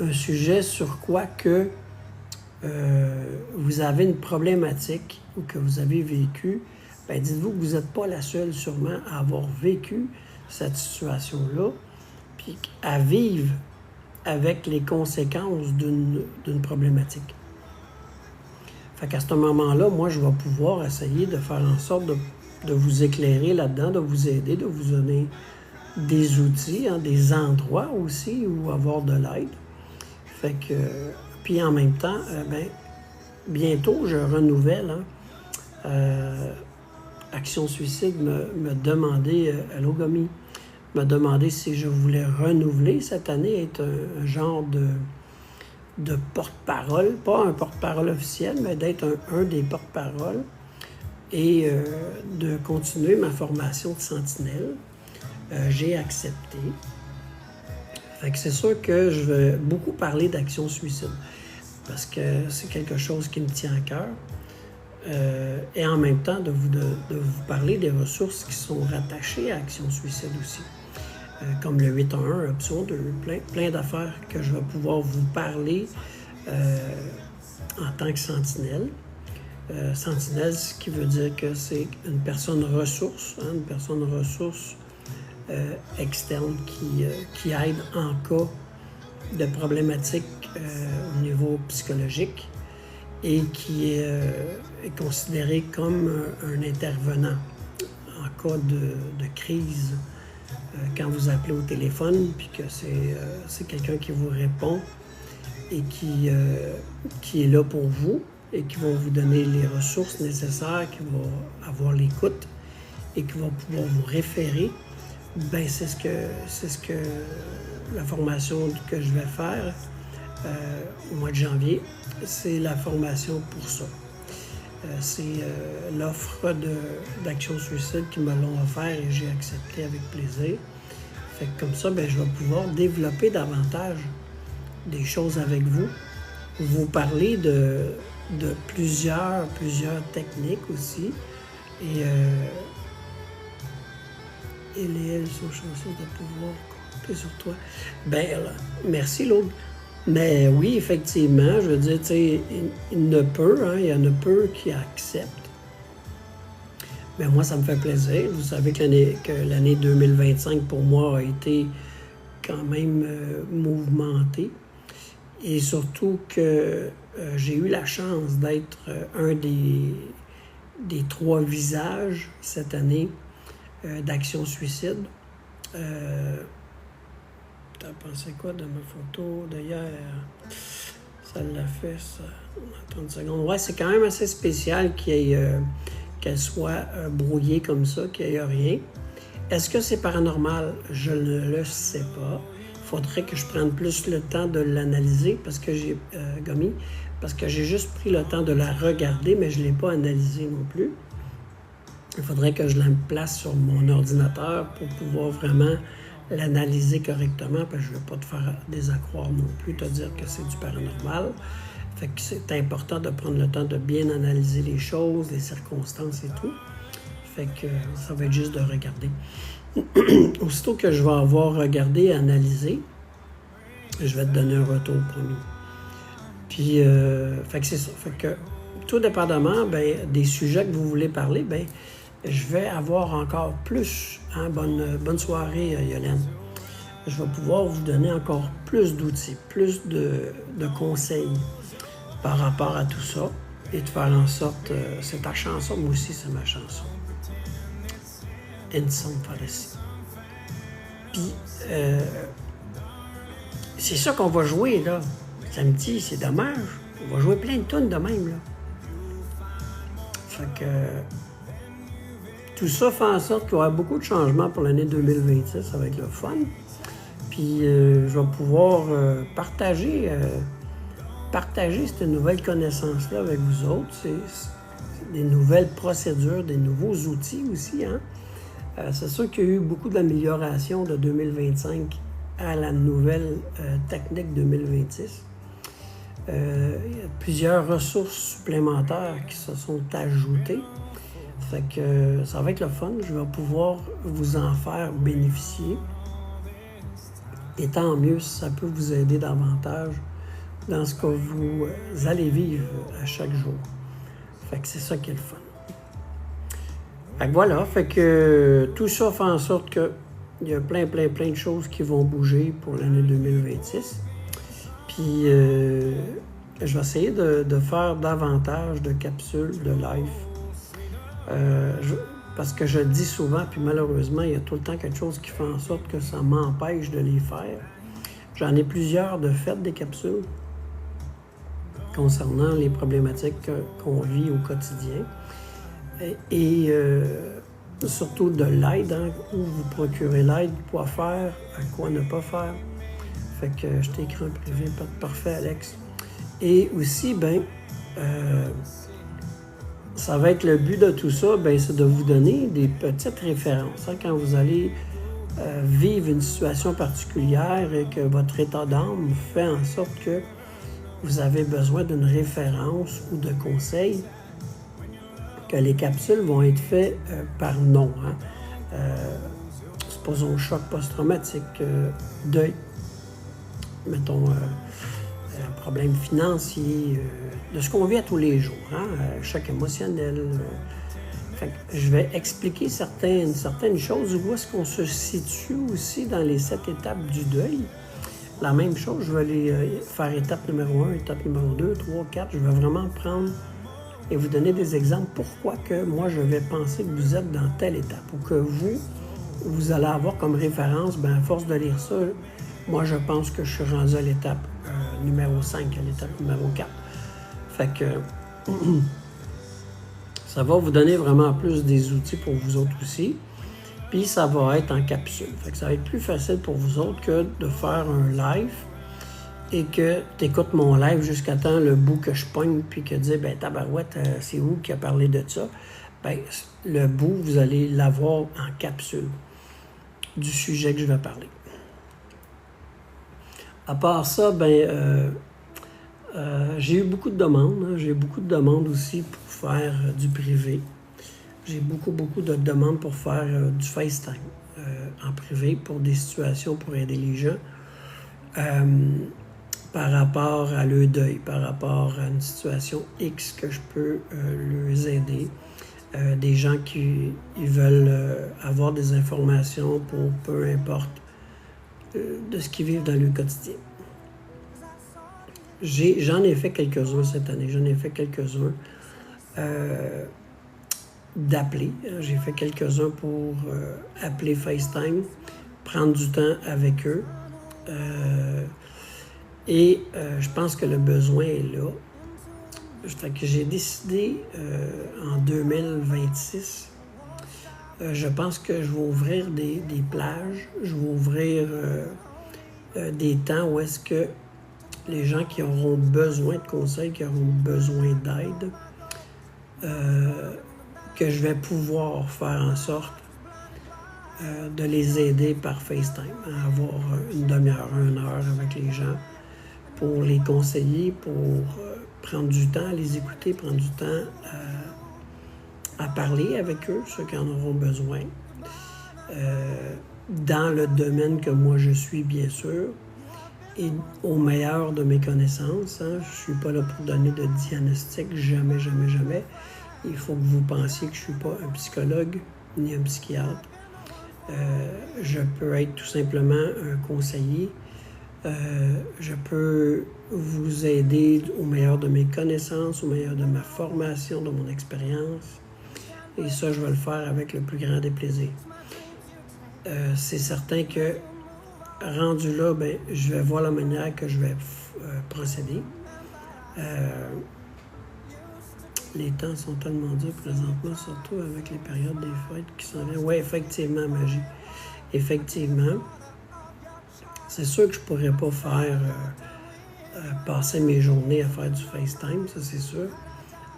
un sujet sur quoi que vous avez une problématique ou que vous avez vécu, ben dites-vous que vous n'êtes pas la seule sûrement à avoir vécu cette situation-là, puis à vivre avec les conséquences d'une problématique. Fait qu'à ce moment-là, moi, je vais pouvoir essayer de faire en sorte de vous éclairer là-dedans, de vous aider, de vous donner des outils, hein, des endroits aussi où avoir de l'aide. Fait que, puis en même temps, ben, bientôt, je renouvelle. Hein, Action Suicide me demandait, allô Gomi, me demandait si je voulais renouveler cette année, être un genre de porte-parole, pas un porte-parole officiel, mais d'être un des porte-paroles et de continuer ma formation de sentinelle. J'ai accepté. Fait que c'est sûr que je vais beaucoup parler d'Action Suicide parce que c'est quelque chose qui me tient à cœur. Et en même temps, de vous parler des ressources qui sont rattachées à Action Suicide aussi. Comme le 811, option 2, plein d'affaires que je vais pouvoir vous parler en tant que sentinelle. Sentinelle, ce qui veut dire que c'est une personne ressource, hein, une personne ressource externe qui aide en cas de problématiques au niveau psychologique et qui est considéré comme un intervenant en cas de crise. Quand vous appelez au téléphone, puis que c'est quelqu'un qui vous répond et qui est là pour vous et qui va vous donner les ressources nécessaires, qui va avoir l'écoute et qui va pouvoir vous référer, ben c'est ce que la formation que je vais faire au mois de janvier, c'est la formation pour ça. C'est l'offre d'Action Suicide qui me l'ont offert et j'ai accepté avec plaisir. Fait que comme ça, ben, je vais pouvoir développer davantage des choses avec vous, vous parler de plusieurs techniques aussi. Et les elles sont chanceuses de pouvoir compter sur toi. Ben, merci Laude. Mais oui, effectivement, je veux dire, tu sais, il y en a peu, hein, il y en a peu qui acceptent. Mais moi, ça me fait plaisir. Vous savez que l'année 2025, pour moi, a été quand même mouvementée. Et surtout que j'ai eu la chance d'être un des 3 visages cette année d'Action Suicide. T'as pensé quoi de ma photo d'hier? Ça l'a fait, ça, en 30 secondes. Ouais, c'est quand même assez spécial qu'elle soit brouillée comme ça, qu'il n'y ait rien. Est-ce que c'est paranormal? Je ne le sais pas. Il faudrait que je prenne plus le temps de l'analyser parce que j'ai parce que j'ai juste pris le temps de la regarder, mais je ne l'ai pas analysée non plus. Il faudrait que je la place sur mon ordinateur pour pouvoir vraiment l'analyser correctement, parce que je ne veux pas te faire désaccroire non plus, te dire que c'est du paranormal. Fait que c'est important de prendre le temps de bien analyser les choses, les circonstances et tout. Fait que ça va être juste de regarder. Aussitôt que je vais avoir regardé et analysé, je vais te donner un retour promis. Puis, fait que c'est ça. Fait que, tout dépendamment des sujets que vous voulez parler, je vais avoir encore plus. Hein, bonne soirée, Yolène. Je vais pouvoir vous donner encore plus d'outils, plus de conseils par rapport à tout ça et de faire en sorte, c'est ta chanson, moi aussi c'est ma chanson. Enson Faresi. Puis, c'est ça qu'on va jouer, là. Samedi, c'est dommage. On va jouer plein de tunes de même, là. Fait que tout ça fait en sorte qu'il y aura beaucoup de changements pour l'année 2026. Ça va être le fun. Puis, je vais pouvoir partager cette nouvelle connaissance-là avec vous autres. C'est des nouvelles procédures, des nouveaux outils aussi, hein. C'est sûr qu'il y a eu beaucoup d'améliorations de 2025 à la nouvelle technique 2026. Il y a plusieurs ressources supplémentaires qui se sont ajoutées. Fait que ça va être le fun. Je vais pouvoir vous en faire bénéficier. Et tant mieux si ça peut vous aider davantage dans ce que vous allez vivre à chaque jour. Fait que c'est ça qui est le fun. Fait que voilà, fait que tout ça fait en sorte qu'il y a plein de choses qui vont bouger pour l'année 2026. Puis, je vais essayer de faire davantage de capsules, de live. Parce que je le dis souvent, puis malheureusement, il y a tout le temps quelque chose qui fait en sorte que ça m'empêche de les faire. J'en ai plusieurs de faites des capsules concernant les problématiques qu'on vit au quotidien. Et surtout de l'aide, hein, où vous procurez l'aide, quoi faire, à quoi ne pas faire. Fait que je t'écris en privé, pas de parfait, Alex. Et aussi, ça va être le but de tout ça, c'est de vous donner des petites références. Hein, quand vous allez vivre une situation particulière et que votre état d'âme fait en sorte que vous avez besoin d'une référence ou de conseils, que les capsules vont être faites par nom. Hein. Supposons choc post-traumatique, deuil, mettons, problème financier, de ce qu'on vit à tous les jours, hein, choc émotionnel. Fait que je vais expliquer certaines choses, où est-ce qu'on se situe aussi dans les 7 étapes du deuil. La même chose, je vais les faire étape numéro 1, étape numéro 2, 3, 4. Je vais vraiment prendre et vous donner des exemples pourquoi que moi je vais penser que vous êtes dans telle étape ou que vous allez avoir comme référence, à force de lire ça, moi je pense que je suis rendu à l'étape numéro 5, à l'étape numéro 4. Fait que ça va vous donner vraiment plus des outils pour vous autres aussi. Puis ça va être en capsule. Fait que ça va être plus facile pour vous autres que de faire un live et que tu écoutes mon live jusqu'à temps le bout que je pogne, puis que tu dis, tabarouette, c'est où qui a parlé de ça? Le bout, vous allez l'avoir en capsule du sujet que je vais parler. À part ça, j'ai eu beaucoup de demandes. Hein. J'ai eu beaucoup de demandes aussi pour faire du privé. J'ai beaucoup de demandes pour faire du FaceTime en privé pour des situations pour aider les gens. par rapport à leur deuil, par rapport à une situation X que je peux leur aider. Des gens qui ils veulent avoir des informations pour peu importe de ce qu'ils vivent dans le quotidien. J'en ai fait quelques-uns cette année. J'en ai fait quelques-uns d'appeler. J'ai fait quelques-uns pour appeler FaceTime, prendre du temps avec eux. Et je pense que le besoin est là. Fait que j'ai décidé en 2026, je pense que je vais ouvrir des plages, je vais ouvrir des temps où est-ce que les gens qui auront besoin de conseils, qui auront besoin d'aide, que je vais pouvoir faire en sorte de les aider par FaceTime, à avoir une demi-heure, 1 heure avec les gens pour les conseiller, pour prendre du temps à les écouter, prendre du temps à parler avec eux, ceux qui en auront besoin, dans le domaine que moi je suis, bien sûr, et au meilleur de mes connaissances. Hein. Je ne suis pas là pour donner de diagnostic, jamais, jamais, jamais. Il faut que vous pensiez que je ne suis pas un psychologue ni un psychiatre. Je peux être tout simplement un conseiller. Je peux vous aider au meilleur de mes connaissances, au meilleur de ma formation, de mon expérience. Et ça, je vais le faire avec le plus grand des plaisirs. C'est certain que, rendu là, ben, je vais voir la manière que je vais procéder. Les temps sont tellement durs présentement, surtout avec les périodes des fêtes qui s'en viennent. Oui, effectivement, Magie. Effectivement. C'est sûr que je ne pourrais pas faire passer mes journées à faire du FaceTime, ça c'est sûr.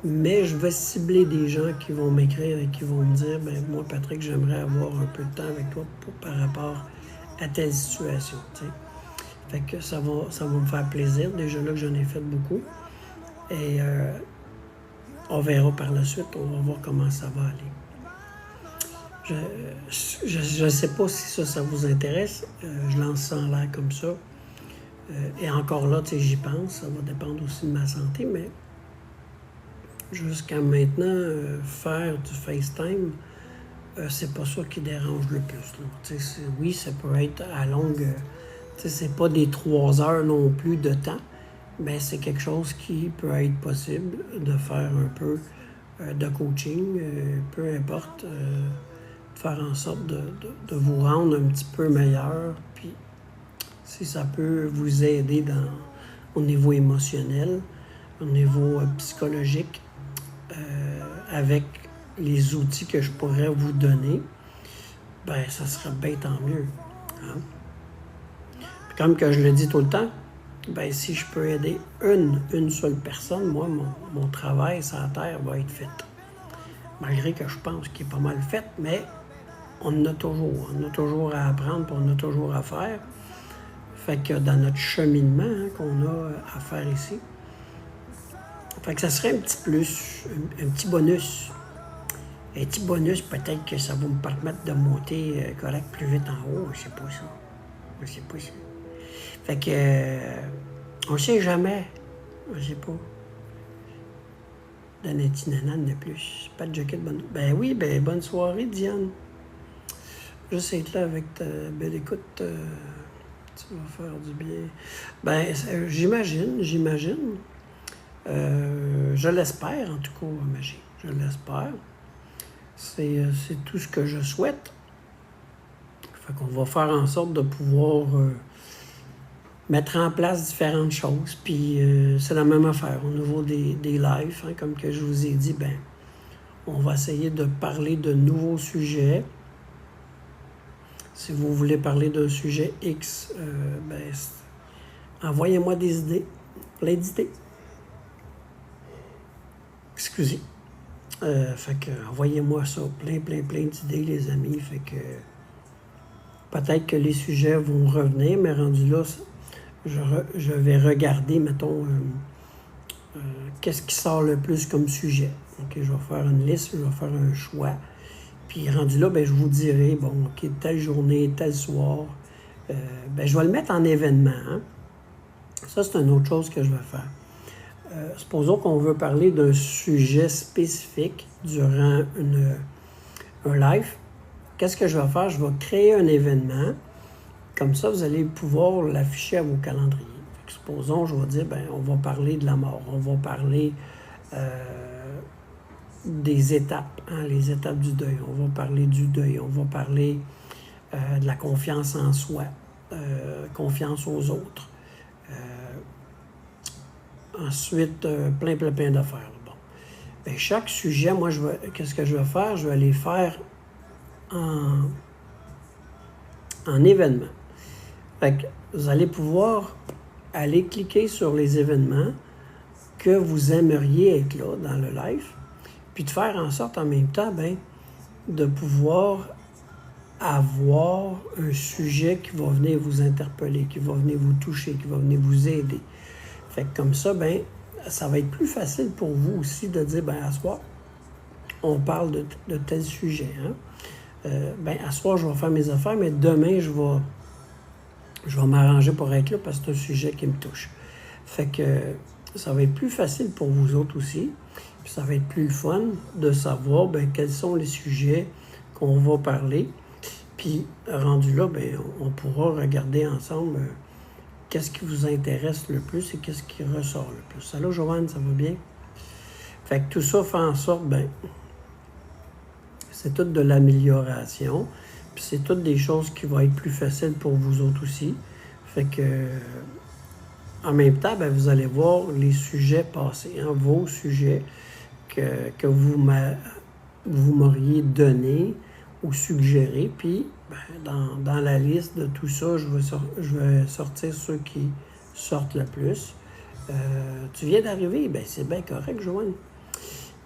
Mais je vais cibler des gens qui vont m'écrire et qui vont me dire, ben moi Patrick, j'aimerais avoir un peu de temps avec toi par rapport à telle situation. T'sais. Fait que ça va me faire plaisir. Déjà là que j'en ai fait beaucoup. Et on verra par la suite, on va voir comment ça va aller. Je ne sais pas si ça vous intéresse. Je lance ça en l'air comme ça. Et encore là, j'y pense. Ça va dépendre aussi de ma santé, mais jusqu'à maintenant, faire du FaceTime, c'est pas ça qui dérange le plus. Oui, ça peut être à longue... c'est pas des 3 heures non plus de temps, mais c'est quelque chose qui peut être possible de faire un peu de coaching, peu importe... faire en sorte de vous rendre un petit peu meilleur, puis si ça peut vous aider au niveau émotionnel, au niveau psychologique, avec les outils que je pourrais vous donner, ben ça serait bien tant mieux. Hein? Puis comme que je le dis tout le temps, ben si je peux aider une seule personne, moi, mon travail sur la Terre va être fait. Malgré que je pense qu'il est pas mal fait, mais on a toujours à apprendre, puis on a toujours à faire. Fait que dans notre cheminement qu'on a à faire ici, fait que ça serait un petit plus, un petit bonus. Un petit bonus, peut-être que ça va me permettre de monter correct plus vite en haut, je sais pas ça. Je sais pas ça. Fait que, on sait jamais, je sais pas. Danetinanan de plus. Pas de jacket, bonne... Ben oui, ben bonne soirée, Diane. Juste être là avec ta belle écoute, tu vas faire du bien. Ben, j'imagine. Je l'espère, en tout cas, Magie. Je l'espère. C'est tout ce que je souhaite. Fait qu'on va faire en sorte de pouvoir mettre en place différentes choses. Puis c'est la même affaire au niveau des lives. Hein, comme que je vous ai dit, ben, on va essayer de parler de nouveaux sujets. Si vous voulez parler d'un sujet X, ben, envoyez-moi des idées, plein d'idées. Excusez. Fait que envoyez-moi ça, plein d'idées, les amis. Fait que peut-être que les sujets vont revenir, mais rendu là, je vais regarder, mettons, qu'est-ce qui sort le plus comme sujet. Okay, je vais faire une liste, je vais faire un choix. Puis rendu là, ben, je vous dirai, bon, OK, telle journée, tel soir, ben, je vais le mettre en événement. Hein? Ça, c'est une autre chose que je vais faire. Supposons qu'on veut parler d'un sujet spécifique durant un live. Qu'est-ce que je vais faire? Je vais créer un événement. Comme ça, vous allez pouvoir l'afficher à vos calendriers. Supposons, je vais dire, on va parler de la mort. On va parler des étapes, les étapes du deuil. On va parler du deuil. On va parler de la confiance en soi, confiance aux autres. Ensuite, plein d'affaires. Bon. Chaque sujet, moi, qu'est-ce que je vais faire? Je vais les faire en événement. Fait que vous allez pouvoir aller cliquer sur les événements que vous aimeriez être là dans le live, puis de faire en sorte en même temps, de pouvoir avoir un sujet qui va venir vous interpeller, qui va venir vous toucher, qui va venir vous aider. Fait que comme ça, ça va être plus facile pour vous aussi de dire, à soir, on parle de tel sujet. À soir, je vais faire mes affaires, mais demain, je vais m'arranger pour être là parce que c'est un sujet qui me touche. Fait que ça va être plus facile pour vous autres aussi. Puis ça va être plus fun de savoir quels sont les sujets qu'on va parler. Puis rendu là, on pourra regarder ensemble qu'est-ce qui vous intéresse le plus et qu'est-ce qui ressort le plus. Allô, Joanne, ça va bien? Fait que tout ça fait en sorte, c'est tout de l'amélioration. Puis c'est toutes des choses qui vont être plus faciles pour vous autres aussi. Fait que, en même temps, vous allez voir les sujets passer, vos sujets que vous m'auriez donnés ou suggérés. Puis, dans la liste de tout ça, je vais sortir ceux qui sortent le plus. Tu viens d'arriver? C'est bien correct, Joanne.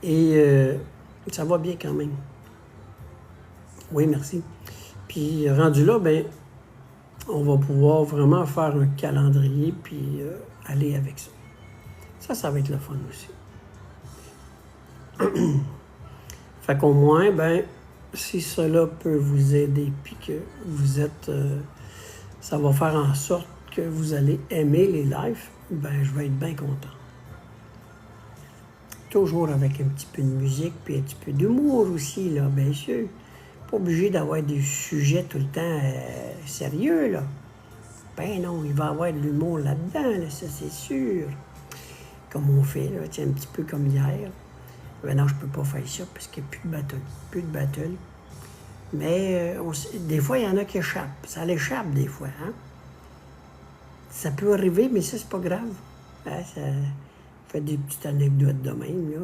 Et ça va bien quand même. Oui, merci. Puis rendu là, on va pouvoir vraiment faire un calendrier puis aller avec ça. Ça va être le fun aussi. Fait qu'au moins, si cela peut vous aider puis que vous êtes... ça va faire en sorte que vous allez aimer les lives, je vais être bien content. Toujours avec un petit peu de musique puis un petit peu d'humour aussi, là, bien sûr. Pas obligé d'avoir des sujets tout le temps sérieux, là. Non, il va y avoir de l'humour là-dedans, là, ça c'est sûr. Comme on fait, là, un petit peu comme hier. Non, je peux pas faire ça parce qu'il n'y a plus de battle. Mais des fois, il y en a qui échappent. Ça l'échappe des fois, Ça peut arriver, mais ça, c'est pas grave. Ça fait des petites anecdotes de même, là.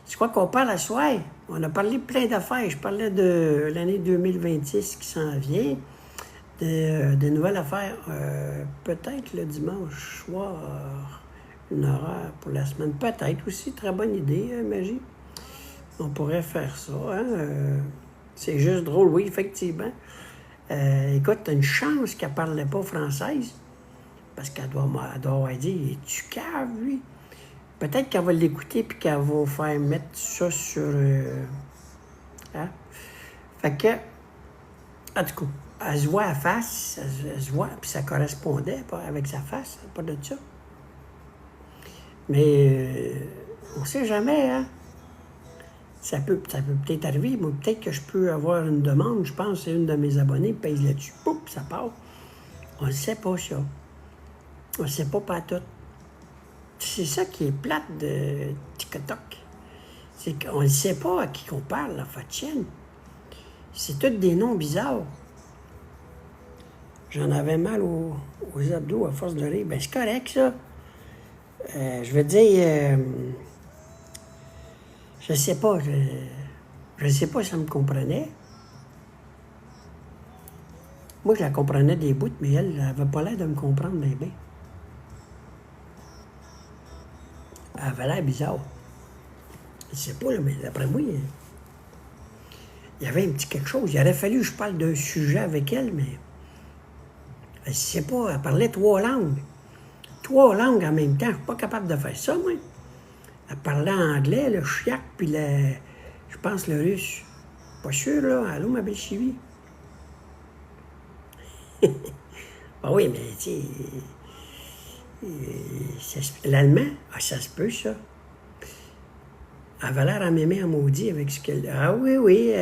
Je crois qu'on parle à soir. On a parlé plein d'affaires. Je parlais de l'année 2026 qui s'en vient, de nouvelles affaires. Peut-être le dimanche soir, une horaire pour la semaine. Peut-être aussi. Très bonne idée, Magie. On pourrait faire ça. C'est juste drôle, oui, effectivement. Écoute, t'as une chance qu'elle ne parlait pas française. Parce qu'elle doit avoir dit, es-tu cave, lui? Peut-être qu'elle va l'écouter puis qu'elle va faire mettre ça sur... Fait que, en tout cas, elle se voit à face, elle se voit, puis ça correspondait avec sa face, pas de ça. Mais on ne sait jamais, Ça peut peut-être arriver, mais peut-être que je peux avoir une demande, je pense que c'est une de mes abonnés, pèse là-dessus, pouf, ça part. On ne sait pas ça. On ne sait pas tout. C'est ça qui est plate de TikTok. C'est qu'on ne sait pas à qui qu'on parle, la chaîne. C'est tous des noms bizarres. J'en avais mal aux abdos à force de rire. C'est correct, ça. Je veux dire, je sais pas. Je sais pas si ça me comprenait. Moi, je la comprenais des bouts, mais elle n'avait pas l'air de me comprendre bien. Elle avait l'air bizarre. Je sais pas, là, mais d'après moi, il y avait un petit quelque chose. Il aurait fallu que je parle d'un sujet avec elle, mais je sais pas, elle parlait 3 langues. 3 langues en même temps. Je suis pas capable de faire ça, moi. Elle parlait anglais, le chiac, puis je pense le russe. Pas sûr, là. Allô, ma belle chivie? Oui, mais tu sais... L'allemand, ça se peut, ça. Elle avait l'air à m'aimer en maudit avec ce qu'elle... Ah oui, oui.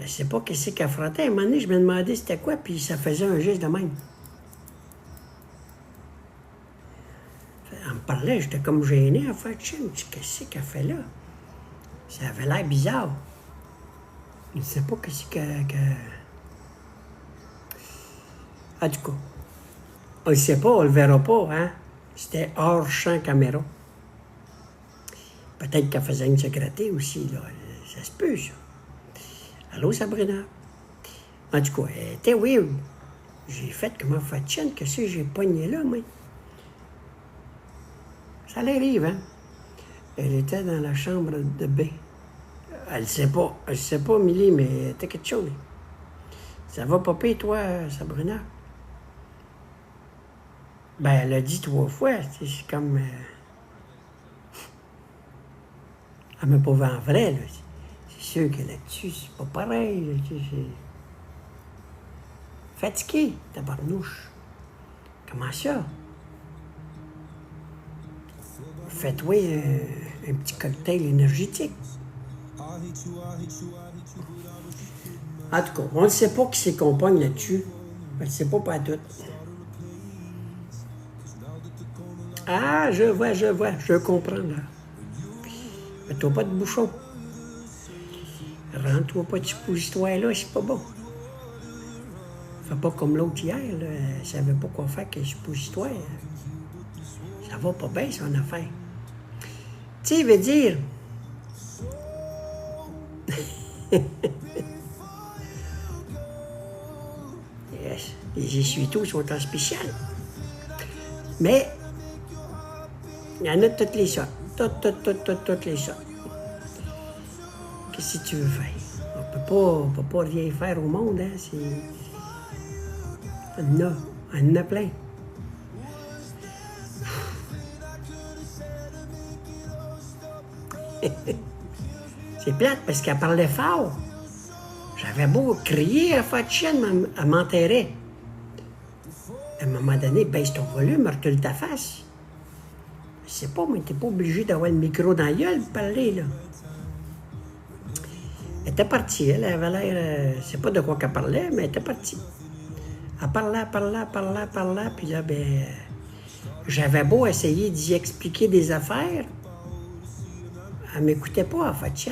Je sais pas qu'est-ce qu'elle frottait. À un moment donné, je me demandais c'était quoi, puis ça faisait un geste de même. Elle me parlait, j'étais comme gêné. En fait, je me dis, qu'est-ce qu'elle fait là? Ça avait l'air bizarre. Je ne sais pas qu'est-ce En tout cas, on ne sait pas, on le verra pas, hein? C'était hors champ caméra. Peut-être qu'elle faisait une se gratter aussi, là. Ça se peut, ça. Allô, Sabrina? En tout cas, elle était weird. J'ai fait comment Fatchen, qu'est-ce que j'ai pogné là, moi? Ça l'arrive, hein? Elle était dans la chambre de bain. Elle sait pas, Milly, mais t'as quelque chose. Ça va pas pire, toi, Sabrina? Ben, elle a dit 3 fois, c'est comme... Elle m'a pas vu en vrai, là. C'est sûr que là-dessus, c'est pas pareil, là, c'est... Fatigué, tabarnouche. Comment ça? Fais-toi un petit cocktail énergétique. En tout cas, on ne sait pas qui c'est qu'on pogne là-dessus. On ne sait pas tout. Ah, je vois, je comprends, là. Fais-toi pas de bouchon. Rentre-toi pas de suppositoire-là, c'est pas bon. Fais pas comme l'autre hier, là. Elle savait pas quoi faire qu'un suppositoire. Ça va pas bien, son affaire. Tu sais, il veut dire... Yes. Les essuie-tout sont en spécial. Mais, il y en a de toutes les sortes. Toutes les sortes. Qu'est-ce que tu veux faire? On peut pas rien faire au monde, hein? Il y en a plein. C'est plate parce qu'elle parlait fort. J'avais beau crier à Fatchen, elle m'enterrait. À un moment donné, baisse ton volume, recule ta face. Je sais pas, mais t'es pas obligé d'avoir le micro dans la gueule pour parler, là. Elle était partie, elle avait l'air... je sais pas de quoi qu'elle parlait, mais elle était partie. Elle parlait, puis là, ben... j'avais beau essayer d'y expliquer des affaires, elle m'écoutait pas, en fait,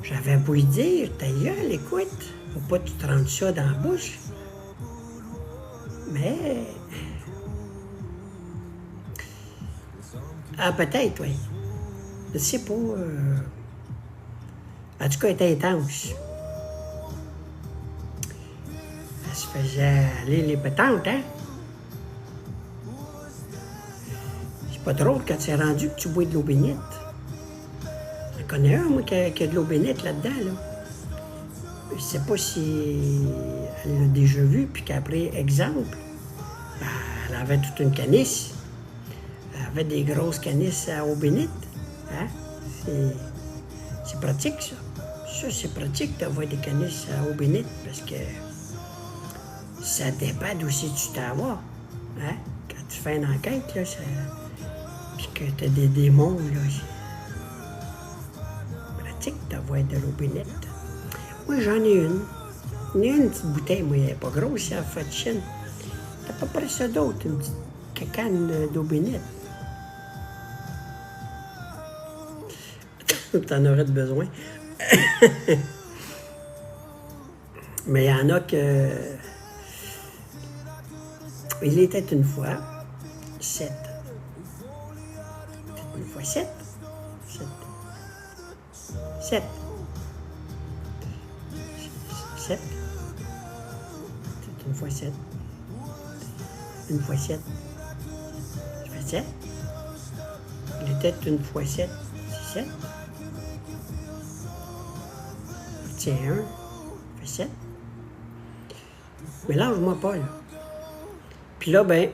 J'avais beau lui dire, ta gueule, écoute, faut pas que tu te rendes ça dans la bouche. Mais... ah, peut-être, oui. Je sais pas. En tout cas, elle était intense. Elle se faisait aller les pétantes, hein? C'est pas drôle quand c'est rendu que tu bois de l'eau bénite. J'en connais un, moi, qui a de l'eau bénite là-dedans, là. Je sais pas si elle l'a déjà vu, puis qu'après, exemple, ben, elle avait toute une canisse. Elle avait des grosses canisses à eau bénite. Hein? C'est pratique, ça. Ça, c'est pratique d'avoir des canisses à eau bénite, parce que ça dépend d'où si tu t'en vas. Hein? Quand tu fais une enquête, là, ça... puis que tu as des démons, là, c'est pratique d'avoir de l'eau bénite. Moi, j'en ai une. J'en ai une petite bouteille, moi, elle n'est pas grosse, c'est à Fatchen. T'as pas près ça d'autre, une petite cacane d'eau bénite. T'en aurais besoin. Mais il y en a que... il était une fois 7. Une fois 7. 7. 7. Une fois 7. Une fois 7. Ça fait 7. Il était une fois 7. C'est 7. Tiens, 1. Ça fait 7. Mélange-moi pas, là. Puis là, ben,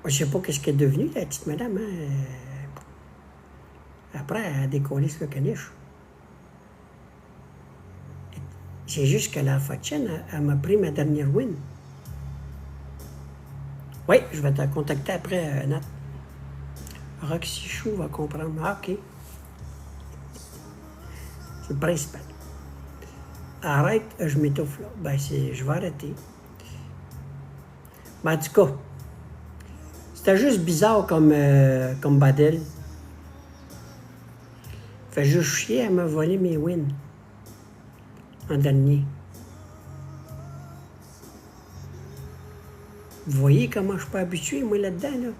je sais pas qu'est-ce qu'elle est devenue, la petite madame, hein. Après, elle a décollé sur le caniche. C'est juste que la Fatchen, elle m'a pris ma dernière win. Oui, je vais te contacter après, Nat. Roxy Chou va comprendre. Ah, OK. C'est le principal. Arrête, je m'étouffe là. Ben, je vais arrêter. Ben, en tout cas, c'était juste bizarre comme Badel. Fait juste chier à me voler mes wins. En dernier. Vous voyez comment je suis pas habitué, moi, là-dedans, là?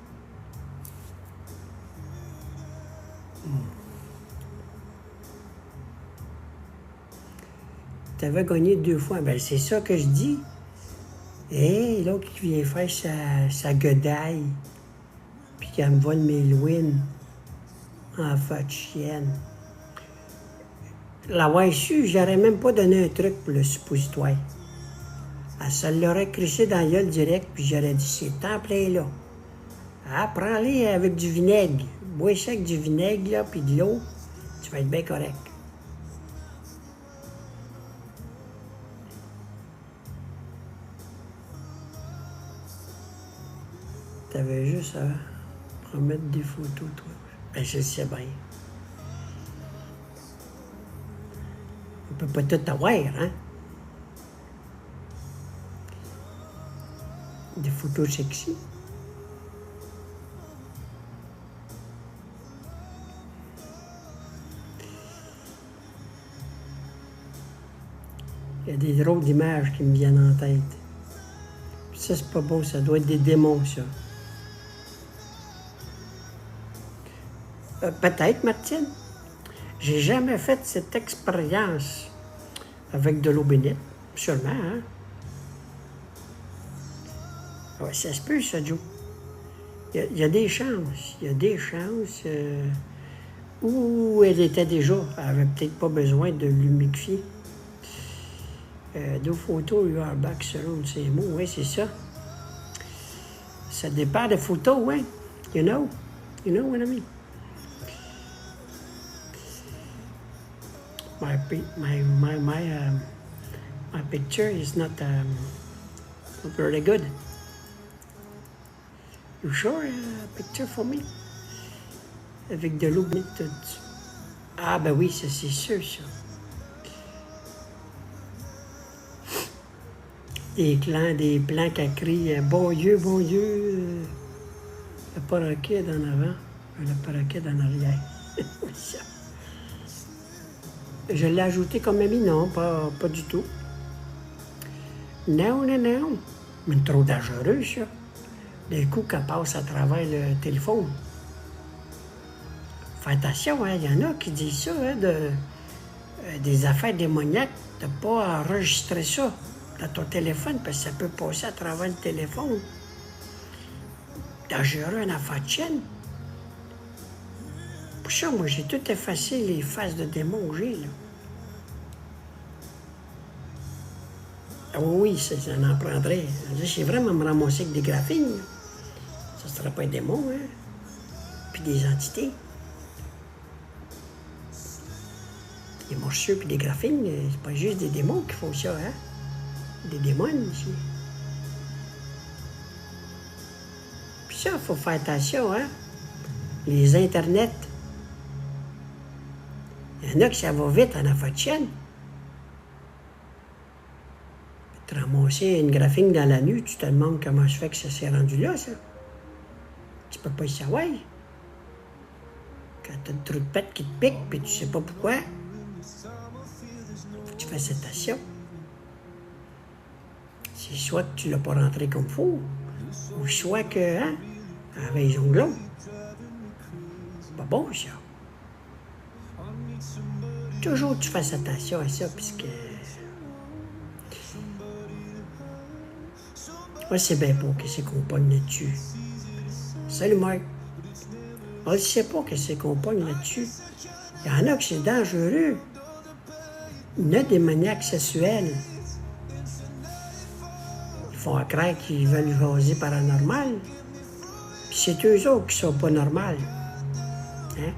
Tu avais gagné 2 fois. Ben, c'est ça que je dis. Hé, l'autre qui vient faire sa godaille. Puis qui me vole mes wins. En fait, chienne. L'avoir su, j'aurais même pas donné un truc pour le suppositoire. Elle se l'aurait crissé dans la gueule direct, puis j'aurais dit, c'est en plein là. Ah, prends-les avec du vinaigre. Bois ça avec du vinaigre, là, puis de l'eau. Tu vas être bien correct. T'avais juste à remettre des photos, toi. Ben, je le sais bien. On peut pas tout avoir, hein? Des photos sexy. Il y a des drôles d'images qui me viennent en tête. Puis ça, c'est pas bon, ça doit être des démons, ça. Peut-être, Martine. J'ai jamais fait cette expérience avec de l'eau bénite. Sûrement, hein? Ouais, ça se peut, ça, Joe. Il y a des chances. Il y a des chances. Où elle était déjà. Elle avait peut-être pas besoin de l'humidifier. 2 photos, you are back selon ces mots. Oui, c'est ça. Ça dépend des photos, oui. You know what I mean. My picture is not very good. You sure picture for me? Avec de l'eau bénite. Ah, ben oui, ça, c'est sûr, ça. Des plans qui crient bon Dieu, le paraquet en avant, le paraquet en arrière. Ça. Je l'ai ajouté comme ami, non, pas du tout. Non. Mais trop dangereux, ça. Des coups qu'elle passe à travers le téléphone. Fais attention, hein, il y en a qui disent ça, hein, des affaires démoniaques, de ne pas enregistrer ça dans ton téléphone, parce que ça peut passer à travers le téléphone. Dangereux, une affaire de chienne. Pour ça, moi, j'ai tout effacé les faces de démons que j'ai, là. Ah oui, ça en prendrait. C'est vraiment me ramasser avec des graphines, là. Ça ne serait pas un démon, hein? Puis des entités. Des morsures puis des graphines, c'est pas juste des démons qui font ça, hein? Des démons ici. Puis ça, il faut faire attention, hein? Les internets. Il y en a que ça va vite en affaire de chienne. Te ramasser une graphine dans la nuit, tu te demandes comment je fais que ça s'est rendu là, ça. Tu peux pas y savoir. Quand t'as le trou de pète qui te pique, puis tu sais pas pourquoi, faut que tu fasses attention. C'est soit que tu l'as pas rentré comme il faut, ou soit que, hein, avec les ongles, c'est pas bon, ça. Toujours tu fasses attention à ça, puisque... Moi, c'est bien pas qu'est-ce qu'on pogne là-dessus. Salut, Mike. On ne sait pas qu'est-ce qu'on pogne là-dessus. Il y en a que c'est dangereux. Il y en a des maniaques sexuels. Ils font croire qu'ils veulent jaser paranormal. Puis c'est eux autres qui sont pas normaux. Hein?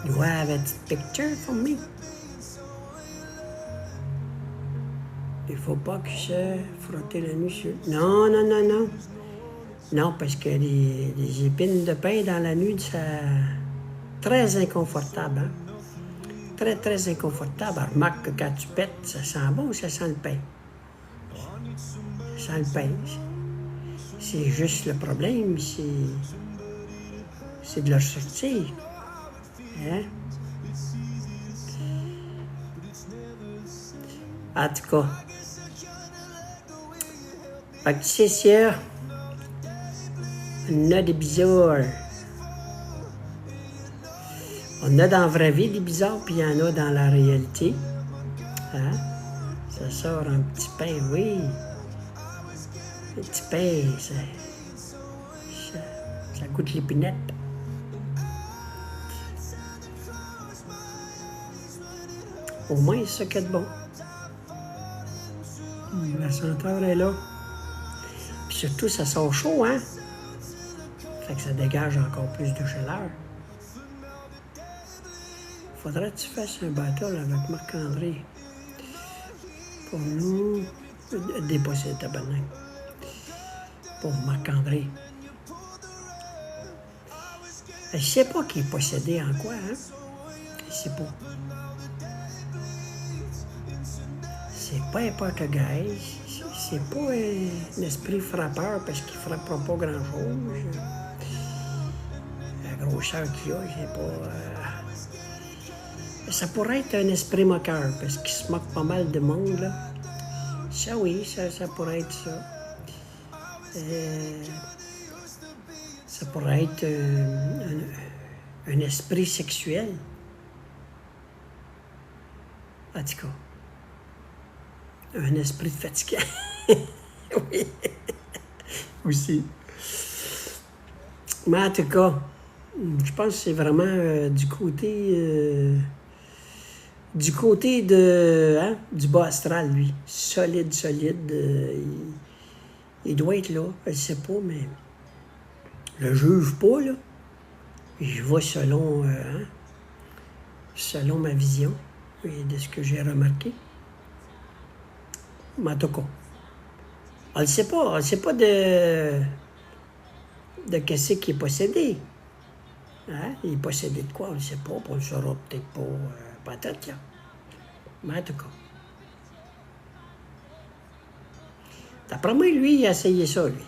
You have a picture for me? Il faut pas que se frotter la nuit sur... Non, non, non, non. Non, parce que les épines de pain dans la nuit, c'est très inconfortable. Hein? Très, très inconfortable. Alors, remarque que quand tu pètes, ça sent bon ou ça sent le pain? Ça sent le pain. C'est juste le problème, c'est de le sortir. Hein? En tout cas. Fait que c'est sûr, on a des bizarres. On a dans la vraie vie des bizarres, puis il y en a dans la réalité. Hein? Ça sort un petit pain, oui. Un petit pain, ça goûte l'épinette. Au moins, c'est ça qu'il y a de bon. La senteur est là. Puis surtout, ça sort chaud, hein? Fait que ça dégage encore plus de chaleur. Faudrait que tu fasses un battle avec Marc-André. Pour nous, déposséder le tabarnak. Pour Marc-André. Je sais pas qui est possédé en quoi, hein? Je sais pas. C'est pas un poltergeist. C'est pas un esprit frappeur parce qu'il frappera pas grand-chose. La grosseur qu'il a, c'est pas... Ça pourrait être un esprit moqueur parce qu'il se moque pas mal de monde, là. Ça, oui, ça pourrait être ça. Ça pourrait être un esprit sexuel. En tout cas. Un esprit fatigant. Oui. Aussi. Mais en tout cas, je pense que c'est vraiment du côté de du bas astral, lui. Solide, solide. Il doit être là. Je ne sais pas, mais je le juge pas, là. Je vais selon ma vision et de ce que j'ai remarqué. Mais en tout cas, on ne sait pas de qu'est-ce qui est possédé. Hein? Il est possédé de quoi, on ne sait pas, on ne le saura peut-être pas tête, là. Mais en tout cas. D'après moi, lui, il a essayé ça, lui.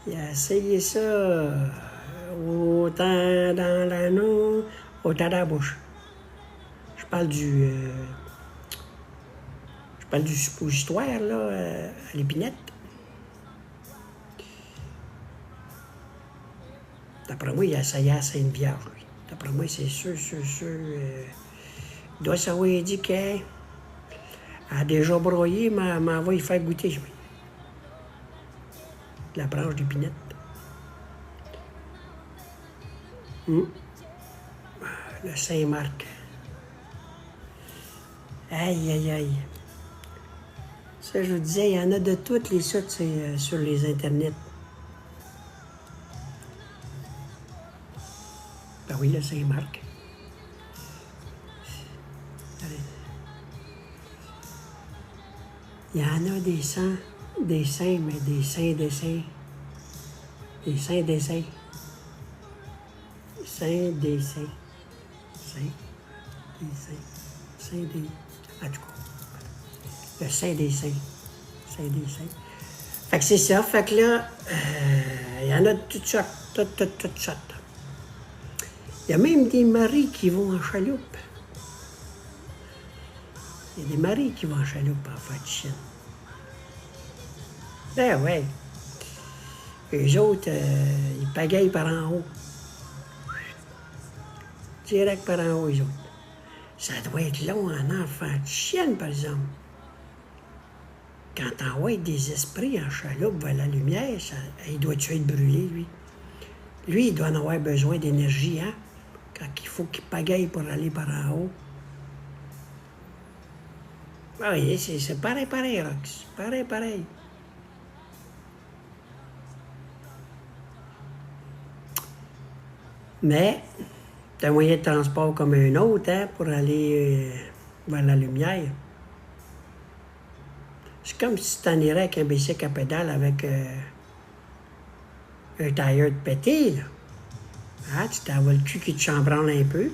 Il a essayé ça autant dans l'anneau, autant dans la bouche. Je parle du suppositoire, là, à l'épinette. D'après moi, il a essayé à Sainte-Vierge, lui. D'après moi, c'est sûr. Il doit savoir dit qu'elle a déjà broyé, mais va y faire goûter. La branche d'épinette. Le Saint-Marc. Aïe, aïe, aïe. Ça, je vous disais, il y en a de toutes les sortes sur les internets. Ben oui, le Saint-Marc. Il y en a des saints, mais des saints. Des saints des saints. Saint des saints. En tout cas, le saint des saints. Saint des saints. Fait que c'est ça. Fait que là, il y en a de toutes sortes. Toutes sortes. Il y a même des maris qui vont en chaloupe. Il y a des maris qui vont en chaloupe en fait de chien. Ben ouais. Eux autres, ils pagayent par en haut. Direct par en haut, eux autres. Ça doit être long en enfant de chienne, par exemple. Quand t'envoies des esprits en chaloupe vers la lumière, il doit tuer être brûlé, lui. Lui, il doit en avoir besoin d'énergie, hein? Quand il faut qu'il pagaille pour aller par en haut. Ah oui, c'est pareil, Rox. Pareil. Mais, c'est un moyen de transport comme un autre, hein, pour aller vers la lumière. C'est comme si tu t'en irais avec un bicycle à pédale avec un tailleur de pété, là. Ah, tu t'envoies le cul qui te chambranle un peu.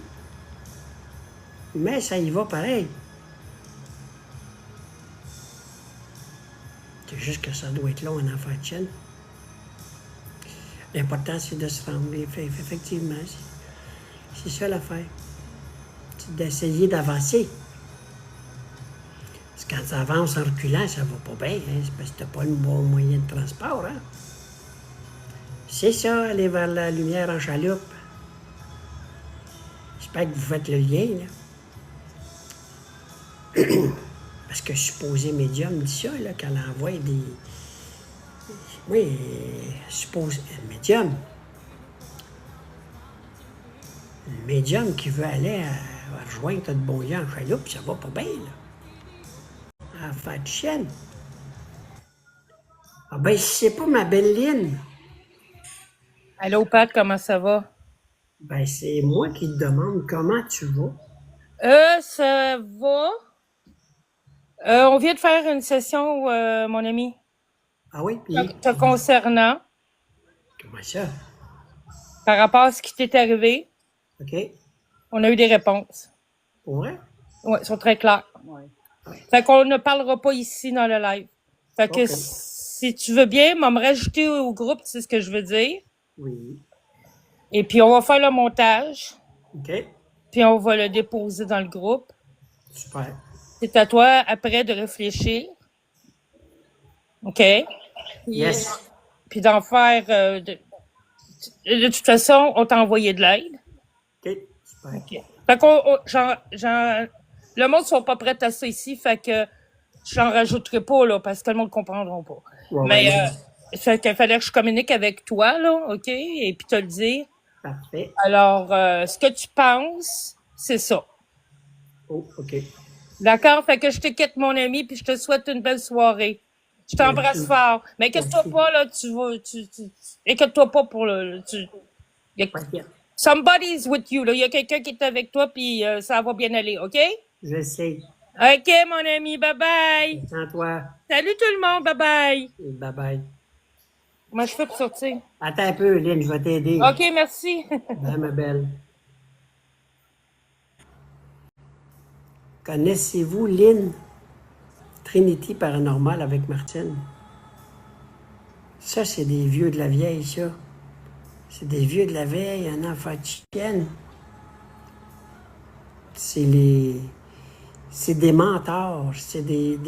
Mais ça y va pareil. C'est juste que ça doit être long, un enfant de chienne. L'important, c'est de se rendre. Effectivement, c'est ça l'affaire. C'est d'essayer d'avancer. Parce que quand tu avances en reculant, ça va pas bien. Hein? C'est parce que t'as pas le bon moyen de transport. Hein? C'est ça, aller vers la lumière en chaloupe. J'espère que vous faites le lien, là. Parce que supposé médium dit ça, là, qu'elle envoie des... Oui, supposé... Médium. Le médium qui veut aller rejoindre de bon lieu en chaloupe, ça va pas bien, là. À faire de chienne. Ah ben, c'est pas ma belle Lynn. Allô, Pat, comment ça va? Ben, c'est moi qui te demande comment tu vas. Ça va. On vient de faire une session, mon ami, Ah oui, puis te concernant, comment ça? par rapport à ce qui t'est arrivé. OK? On a eu des réponses. Pour vrai? Ouais, elles sont très claires. Ouais. Fait qu'on ne parlera pas ici dans le live. Fait que OK. si tu veux bien, me rajouter au groupe, c'est ce que je veux dire. Oui. Et puis on va faire le montage, OK. puis on va le déposer dans le groupe. Super. C'est à toi après de réfléchir. OK? Puis, Yes. Puis d'en faire... de toute façon, on t'a envoyé de l'aide. OK. Super. OK. Fait qu'on... le monde ne sont pas prêts à ça ici, fait que j'en rajouterai pas, là, parce que le monde ne comprendra pas. Ouais, Mais, ouais. fait qu'il fallait que je communique avec toi, là, OK? Et puis te le dire. Parfait. Alors, ce que tu penses, c'est ça. Oh, OK. D'accord? Fait que je te quitte, mon ami, puis je te souhaite une belle soirée. Je t'embrasse fort. Mais inquiète-toi pas, là, inquiète-toi pas pour somebody's with you, là. Il y a quelqu'un qui est avec toi, puis ça va bien aller, OK? Je sais. OK, mon ami, bye-bye. Sans toi. Salut tout le monde, bye-bye. Bye-bye. Comment je fais pour sortir? Attends un peu, Lynn, je vais t'aider. OK, merci. Bye, ma belle. Connaissez-vous Lynn? Trinity Paranormal avec Martine. Ça, c'est des vieux de la vieille, ça. C'est des vieux de la vieille, un enfant de chienne. C'est des mentors, c'est des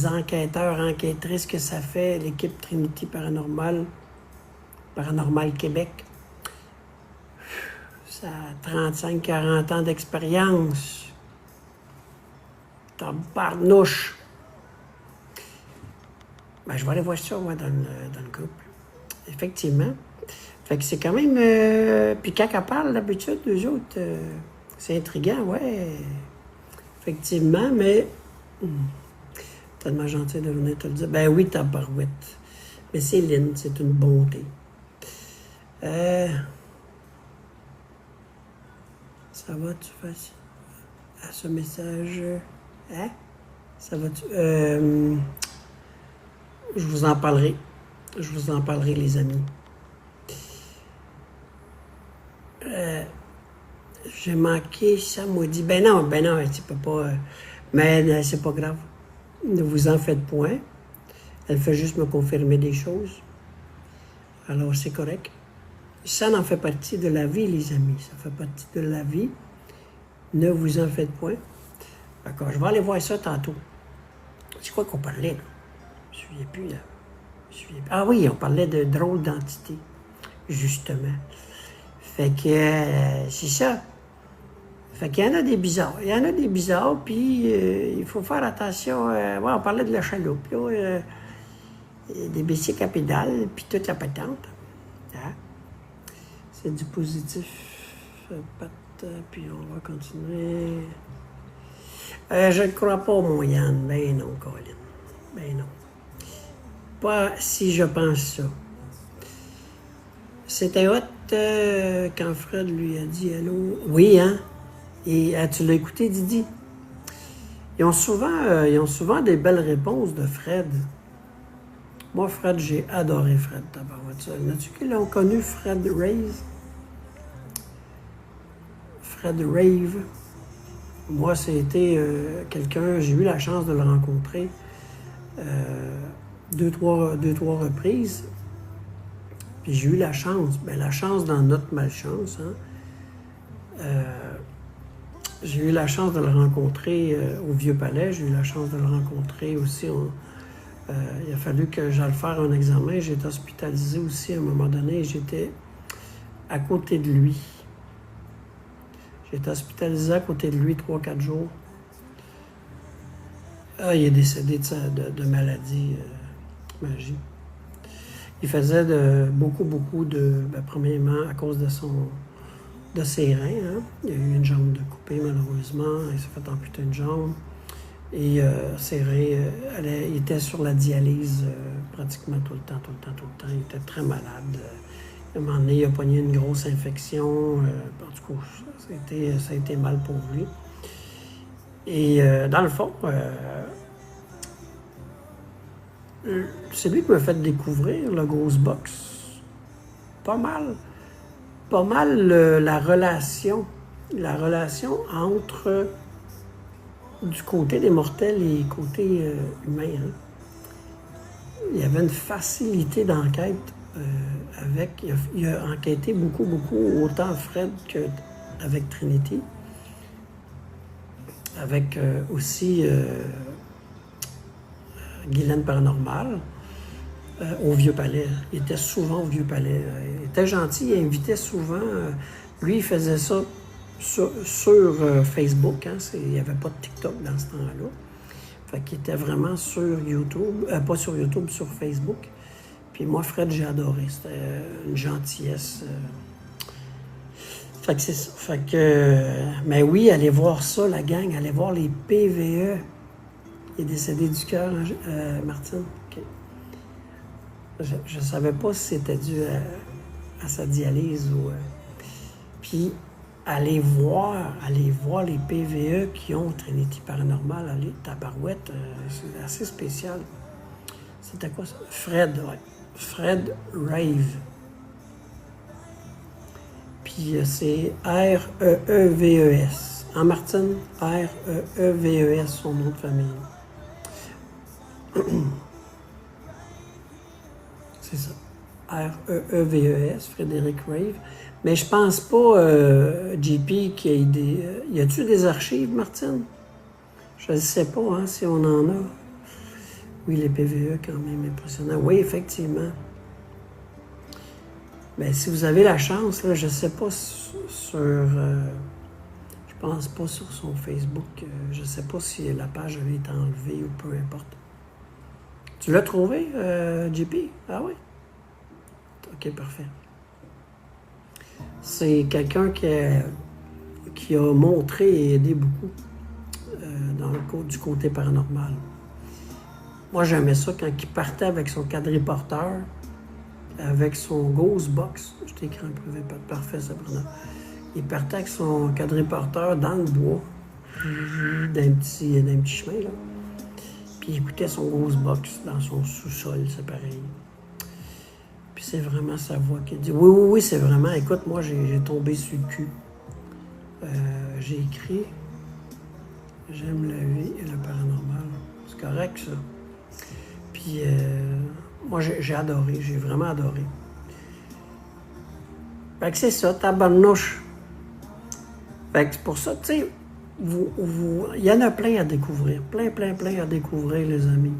enquêteurs, enquêtrices que ça fait, l'équipe Trinity Paranormal Québec. Ça a 35-40 ans d'expérience. Tabarnouche. Ben, je vais aller voir ça, moi, dans le groupe. Effectivement. Fait que c'est quand même... puis quand elle parle, d'habitude, eux autres, c'est intriguant, ouais. Effectivement, mais... tellement gentil de venir te le dire. Ben oui, tabarouette. Mais c'est Lynn, c'est une bonté. Ça va, tu fasses... À ce message... Hein? Ça va, tu... je vous en parlerai. Je vous en parlerai, les amis. J'ai manqué ça, maudit. Ben non, tu peux pas... mais c'est pas grave. Ne vous en faites point. Elle fait juste me confirmer des choses. Alors, c'est correct. Ça en fait partie de la vie, les amis. Ça fait partie de la vie. Ne vous en faites point. D'accord, je vais aller voir ça tantôt. C'est quoi qu'on parlait, là? Je ne me souviens plus, là. Ah oui, on parlait de drôles d'entités, justement. Fait que, c'est ça. Fait qu'il y en a des bizarres. Il y en a des bizarres, puis il faut faire attention. Ouais, on parlait de la chaloupe, là. Des bicycles à pédales, puis toute la patente. Hein? C'est du positif. Puis on va continuer. Je ne crois pas au moyen. Ben non, Colin. Ben non. Pas si je pense ça. C'était hot quand Fred lui a dit allô. Oui, hein? Et tu l'as écouté, Didi? ils ont souvent des belles réponses de Fred. Moi, Fred, j'ai adoré Fred tabarouette. N'as-tu qui l'ont connu, Fred Rave? Fred Rave. Moi, c'était quelqu'un, j'ai eu la chance de le rencontrer deux, trois reprises. Puis j'ai eu la chance dans notre malchance, hein. J'ai eu la chance de le rencontrer au Vieux-Palais. J'ai eu la chance de le rencontrer aussi. Il a fallu que j'aille faire un examen. J'ai été hospitalisé aussi à un moment donné. J'étais à côté de lui. J'ai été hospitalisé à côté de lui 3-4 jours. Il est décédé de maladie, magie. Il faisait beaucoup de... premièrement, à cause de ses reins. Hein. Il a eu une jambe de coupée, malheureusement. Il s'est fait amputer une jambe. Et ses reins, il était sur la dialyse pratiquement tout le temps. Il était très malade. À un moment donné, il a pogné une grosse infection. En tout cas, ça a été mal pour lui. Et dans le fond, c'est lui qui m'a fait découvrir le Ghost Box. Pas mal la relation entre du côté des mortels et côté humain. Hein. Il y avait une facilité d'enquête il a enquêté beaucoup, autant Fred qu'avec Trinity. Avec aussi Guylaine Paranormal au Vieux-Palais. Il était souvent au Vieux-Palais. Il était gentil, il invitait souvent. Lui, il faisait ça sur Facebook. Hein, il n'y avait pas de TikTok dans ce temps-là. Fait qu'il était vraiment sur YouTube, pas sur YouTube, sur Facebook. Puis moi, Fred, j'ai adoré. C'était une gentillesse. Fait que c'est ça. Fait que... mais oui, allez voir ça, la gang. Allez voir les PVE. Il est décédé du cœur, Martine. Okay. Je ne savais pas si c'était dû à sa dialyse ou... Puis, allez voir les PVE qui ont Trinity Paranormal. Allez, tabarouette, c'est assez spécial. C'était quoi ça? Fred, ouais. Fred Rave. Puis c'est R-E-E-V-E-S. En Martine, R-E-E-V-E-S, son nom de famille. C'est ça. R-E-E-V-E-S, Frédéric Rave. Mais je pense pas, JP, qu'il y ait des... y a-tu des archives, Martine? Je ne sais pas, hein, si on en a. Oui, les PVE, quand même, impressionnant. Oui, effectivement. Mais si vous avez la chance, là, je ne sais pas sur... je pense pas sur son Facebook. Je ne sais pas si la page avait été enlevée ou peu importe. Tu l'as trouvé, JP? Ah oui? OK, parfait. C'est quelqu'un qui a montré et aidé beaucoup du côté paranormal. Moi, j'aimais ça quand il partait avec son quadriporteur, avec son Ghost Box. Je t'écris un privé, parfait, Sabrina. Il partait avec son quadriporteur dans le bois, d'un petit chemin, là. Puis il écoutait son Ghost Box dans son sous-sol, c'est pareil. Puis c'est vraiment sa voix qui dit... Oui, c'est vraiment... Écoute, moi, j'ai tombé sur le cul. J'ai écrit... J'aime la vie et le paranormal. C'est correct, ça. Puis, moi, j'ai adoré. J'ai vraiment adoré. Fait que c'est ça, tabarnouche. Fait que c'est pour ça, tu sais, il y en a plein à découvrir. Plein à découvrir, les amis.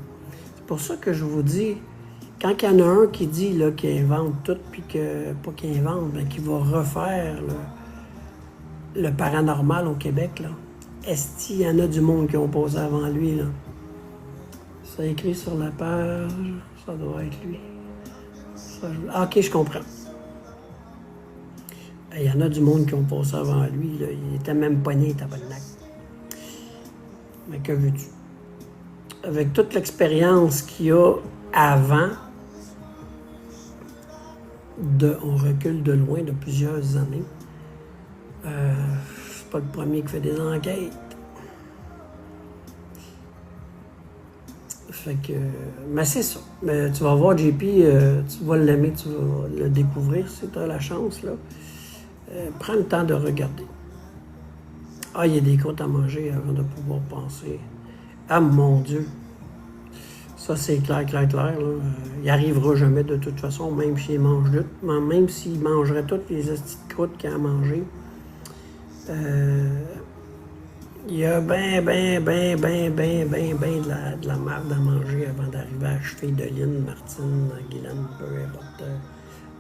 C'est pour ça que je vous dis, quand il y en a un qui dit là, qu'il invente tout, puis que, pas qu'il invente, mais qu'il va refaire le paranormal au Québec, là, est-ce qu'il y en a du monde qui ont posé avant lui, là? C'est écrit sur la page, ça doit être lui. OK, je comprends. Il y en a du monde qui ont passé avant lui, là. Il était même pogné, tabarnak. Mais que veux-tu? Avec toute l'expérience qu'il y a avant, on recule de loin de plusieurs années. C'est pas le premier qui fait des enquêtes. Fait que, mais c'est ça. Mais tu vas voir, JP, tu vas l'aimer, tu vas le découvrir si tu as la chance, là. Prends le temps de regarder. Ah, il y a des croûtes à manger avant de pouvoir penser. Ah, mon Dieu! Ça, c'est clair, clair, clair. Là. Il n'arrivera jamais de toute façon, même s'il mange toutes. Même s'il mangerait toutes les hosties de croûtes qu'il a à manger. Il y a ben de la merde à manger avant d'arriver à la cheville de Lynn, Martine, Guylaine, peu importe.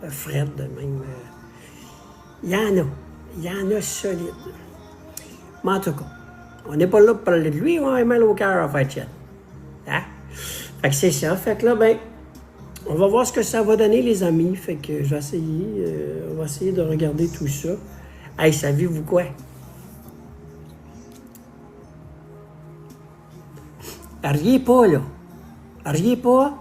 Fred, même. Il y en a. Il y en a solide. Mais en tout cas, on n'est pas là pour parler de lui, on a mal au cœur en fait. Hein? Fait que c'est ça. Fait que là, ben, on va voir ce que ça va donner, les amis. Fait que je vais essayer, on va essayer de regarder tout ça. Hey, savez-vous quoi? Riez pas, là. Riez pas.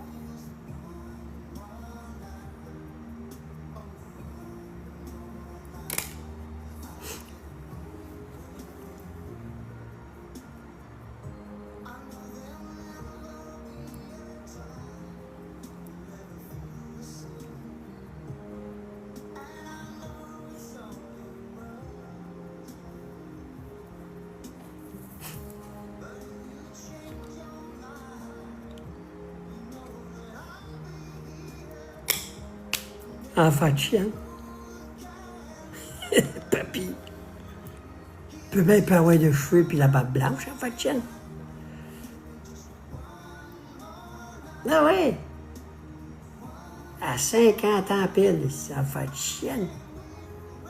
Enfant de chien. Papy. Peut même pas avoir de cheveux puis la barbe blanche, enfant de chien. Ah ouais. À 50 ans pile, c'est enfant de chienne.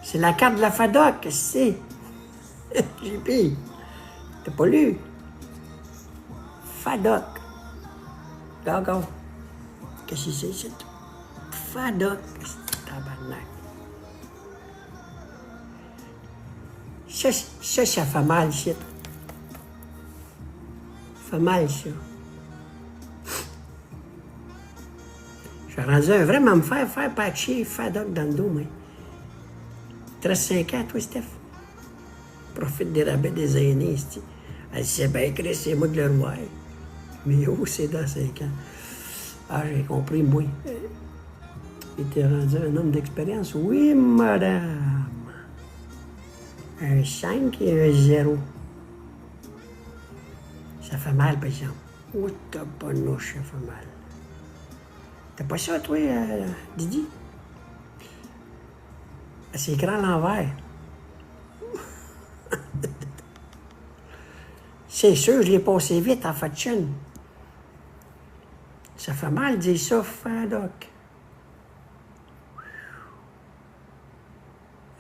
C'est la carte de la FADOC, qu'est-ce que c'est? JP, t'as pas lu? FADOC. D'accord. Qu'est-ce que c'est, c'est? FADOC. Tabarnak. Ça fait mal, ça. Ça fait mal, ça. J'ai rendu un vrai me faire patcher FADOC dans le dos, moi. 35 ans, toi, Steph. Profite des rabais des aînés, c'ti. Elle sait bien, Chris, c'est moi de le voir. Mais oh, c'est dans 5 ans. Ah, j'ai compris, moi. Il était rendu un homme d'expérience. Oui, madame. Un 5 et un 0. Ça fait mal, par exemple. Oh, t'as pas de nouche, ça fait mal. T'as pas ça, toi, Didi? C'est écrit à l'envers. C'est sûr, je l'ai passé vite en fait de Ça fait mal de dire ça, FADOC.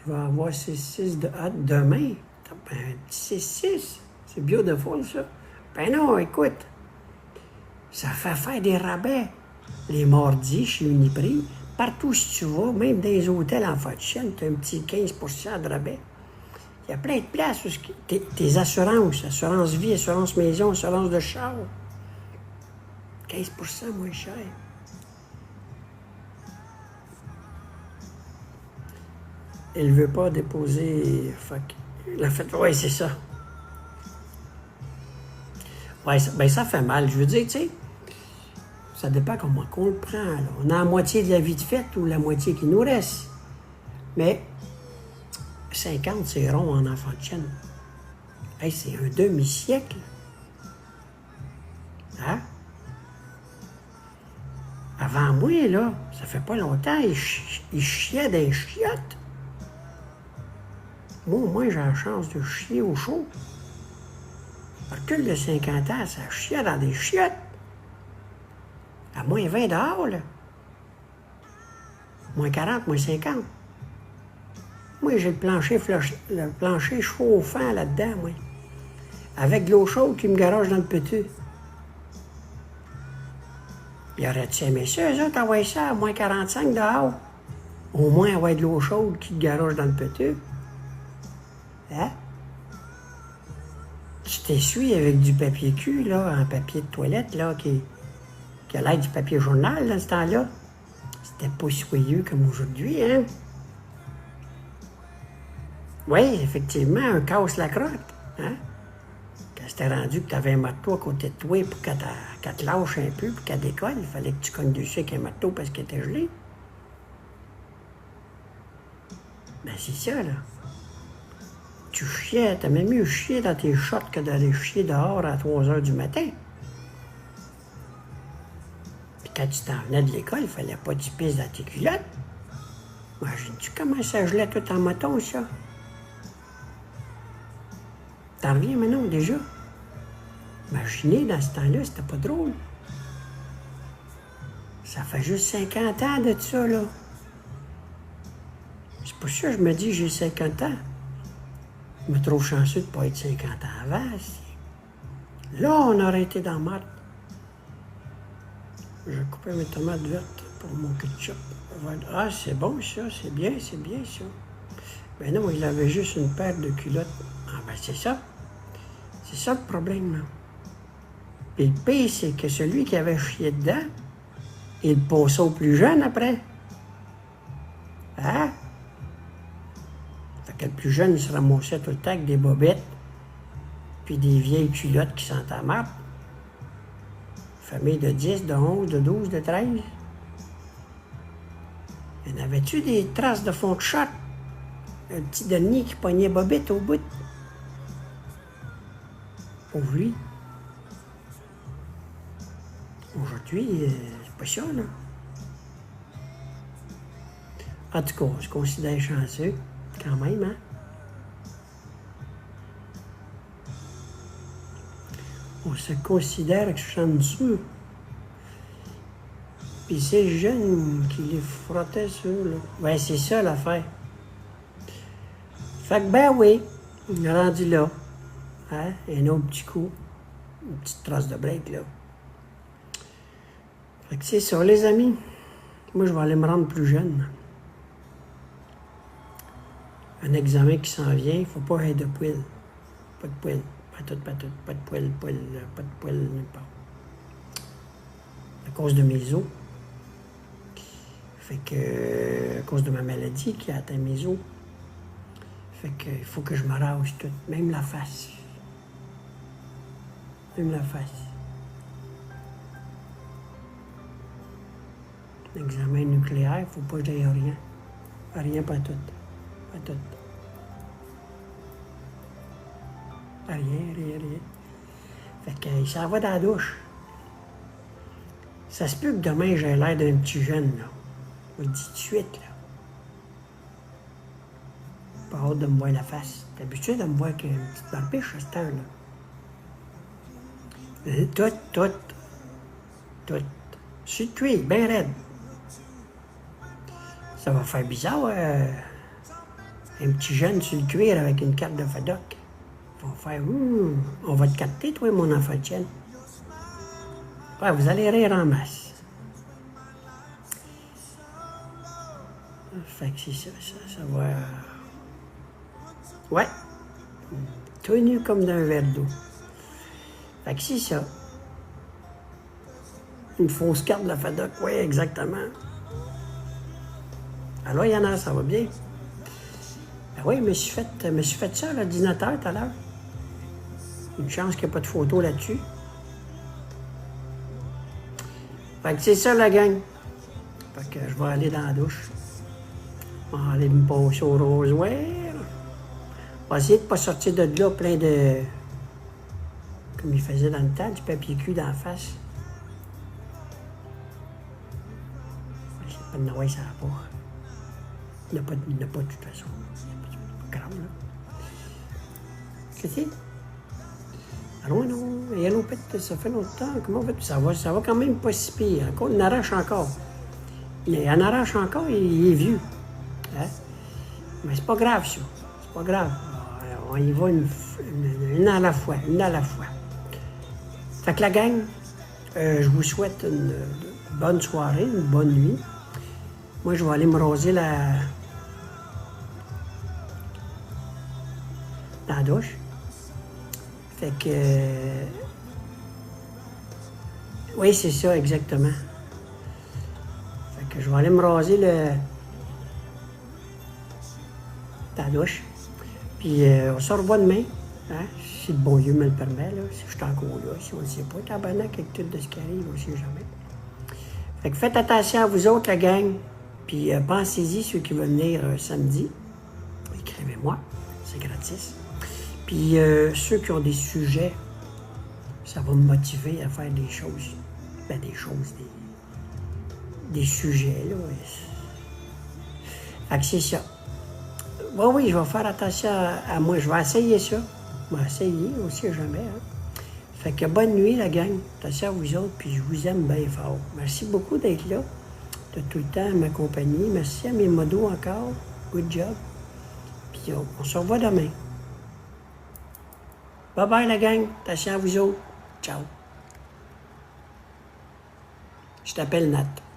Je vais avoir 6-6 de hâte demain. Ben, 6-6. C'est beautiful, ça. Ben non, écoute. Ça fait faire des rabais. Les mardis chez Uniprix. Partout si tu vas, même dans les hôtels en fait de tu as un petit 15% de rabais. Il y a plein de places où tes assurances, assurance vie, assurance maison, assurance de char. 15% moins cher. Elle ne veut pas déposer. La fête, oui, c'est ça. Oui, ça fait mal. Je veux dire, tu sais, ça dépend comment on le prend. Là. On a la moitié de la vie de fête ou la moitié qui nous reste. Mais 50, c'est rond en enfant de chienne. Hey, c'est un demi-siècle. Hein? Avant moi, là, ça fait pas longtemps, il chiait des chiottes. Moi, au moins, j'ai la chance de chier au chaud. À recul de 50 ans, ça chiait dans des chiottes. À moins 20 dehors, là. Moins 40, moins 50. Moi, j'ai le plancher chauffant là-dedans, moi. Avec de l'eau chaude qui me garage dans le petit. Il aurait-tu aimé ça, eux autres, envoyer ça à moins 45 dehors? Au moins avoir de l'eau chaude qui te garage dans le petit. Hein? Tu t'essuies avec du papier cul, là, un papier de toilette, là, qui a l'air du papier journal, dans ce temps-là. C'était pas soyeux comme aujourd'hui, hein? Oui, effectivement, un casse la crotte, hein? c'était rendu que tu avais un marteau à côté de toi pour qu'elle te lâche un peu, pour qu'elle décolle. Il fallait que tu cognes dessus avec un marteau parce qu'elle était gelée. Ben, c'est ça, là. Tu chiais, t'aimais mieux chier dans tes shorts que d'aller chier dehors à 3 heures du matin. Puis quand tu t'en venais de l'école, il fallait pas que tu pisses dans tes culottes. Imagines-tu comment ça gelait tout en moton, ça? T'en reviens maintenant, déjà? Imaginez, dans ce temps-là, c'était pas drôle. Ça fait juste 50 ans de ça, là. C'est pour ça que je me dis que j'ai 50 ans. Je me trouve chanceux de ne pas être 50 ans avant. Là, on aurait été dans le marde. J'ai coupé mes tomates vertes pour mon ketchup. Ah, c'est bon, ça, c'est bien, ça. Ben non, il avait juste une paire de culottes. Ah, ben c'est ça. C'est ça le problème, là. Et le pire, c'est que celui qui avait chié dedans, il passait au plus jeune après. Hein? Fait que le plus jeune, il se ramassait tout le temps avec des bobettes, puis des vieilles culottes qui sentent la marde. Famille de 10, de 11, de 12, de 13. Y en avait-tu des traces de fond de shot? Un petit dernier qui pognait bobette au bout? Pauvre lui. Aujourd'hui, c'est pas ça, là. En tout cas, on se considère chanceux, quand même, hein? On se considère chanceux. Puis ces jeunes qui les frottaient sur, là. Ben, c'est ça l'affaire. Fait que, ben oui, on est rendu là. Hein? Un autre petit coup. Une petite trace de break, là. Fait que c'est ça, les amis. Moi, je vais aller me rendre plus jeune. Un examen qui s'en vient, il ne faut pas être de poils. Pas de poils. Pas de poils, pas de poils nulle part. À cause de mes os. Fait que, à cause de ma maladie qui a atteint mes os. Fait que, il faut que je m'arrache tout, même la face. Même la face. L'examen nucléaire, il ne faut pas que j'aille rien. Rien, pas tout. Pas tout. Rien. Fait que ça va dans la douche. Ça se peut que demain, j'ai l'air d'un petit jeune, là. Je le dis tout de suite, là. Pas hâte de me voir la face. T'es habitué de me voir avec une petite barbiche à cette heure-là. Tout. Sur le cuir, bien raide. Ça va faire bizarre, un petit jeune sur le cuir avec une carte de FADOC. Ils vont faire, on va te capter, toi, mon enfant de chienne. Ouais, vous allez rire en masse. Fait que c'est ça, ça va... Ouais. Tout nu comme d'un verre d'eau. Fait que c'est ça. Une fausse carte de la FADOC, oui, exactement. Alors, Yana, ça va bien? Ben oui, je me suis fait ça à l'ordinateur tout à l'heure. Une chance qu'il n'y a pas de photo là-dessus. Fait que c'est ça, la gang. Fait que je vais aller dans la douche. Je vais aller me passer au rosoir. Je vais essayer de ne pas sortir de là plein de... Comme il faisait dans le temps, du papier cul dans la face. Je sais pas de Noël, ça va pas. Il n'y en a pas de toute façon. C'est pas grave, là. Qu'est-ce que c'est? Alors non, et allô, ça fait longtemps. Comment va ça va quand même pas si pire. Encore, il en arrache encore. Il en arrache encore et il est vieux. Hein? Mais c'est pas grave, ça. C'est pas grave. On y va une à la fois. Fait que la gang, je vous souhaite une bonne soirée, une bonne nuit. Moi, je vais aller me raser la douche. Fait que... oui, c'est ça, exactement. Fait que je vais aller me raser la douche. Puis on se revoit demain. Hein? Si le bon Dieu me le permet, là, si je suis encore là, si on ne sait pas, tabarnak avec tout de ce qui arrive, on ne sait jamais. Fait que faites attention à vous autres, la gang. Puis pensez-y, ceux qui veulent venir samedi. Écrivez-moi, c'est gratis. Puis ceux qui ont des sujets, ça va me motiver à faire des choses. Ben, des sujets, là. Fait que c'est ça. Oui, je vais faire attention à moi. Je vais essayer ça. Je vais essayer, on ne sait jamais. Hein? Fait que bonne nuit, la gang. Attention à vous autres, puis je vous aime bien fort. Merci beaucoup d'être là, de tout le temps m'accompagner. Merci à mes modos encore. Good job. Puis on se revoit demain. Bye bye, la gang. Attention à vous autres. Ciao. Je t'appelle Nat.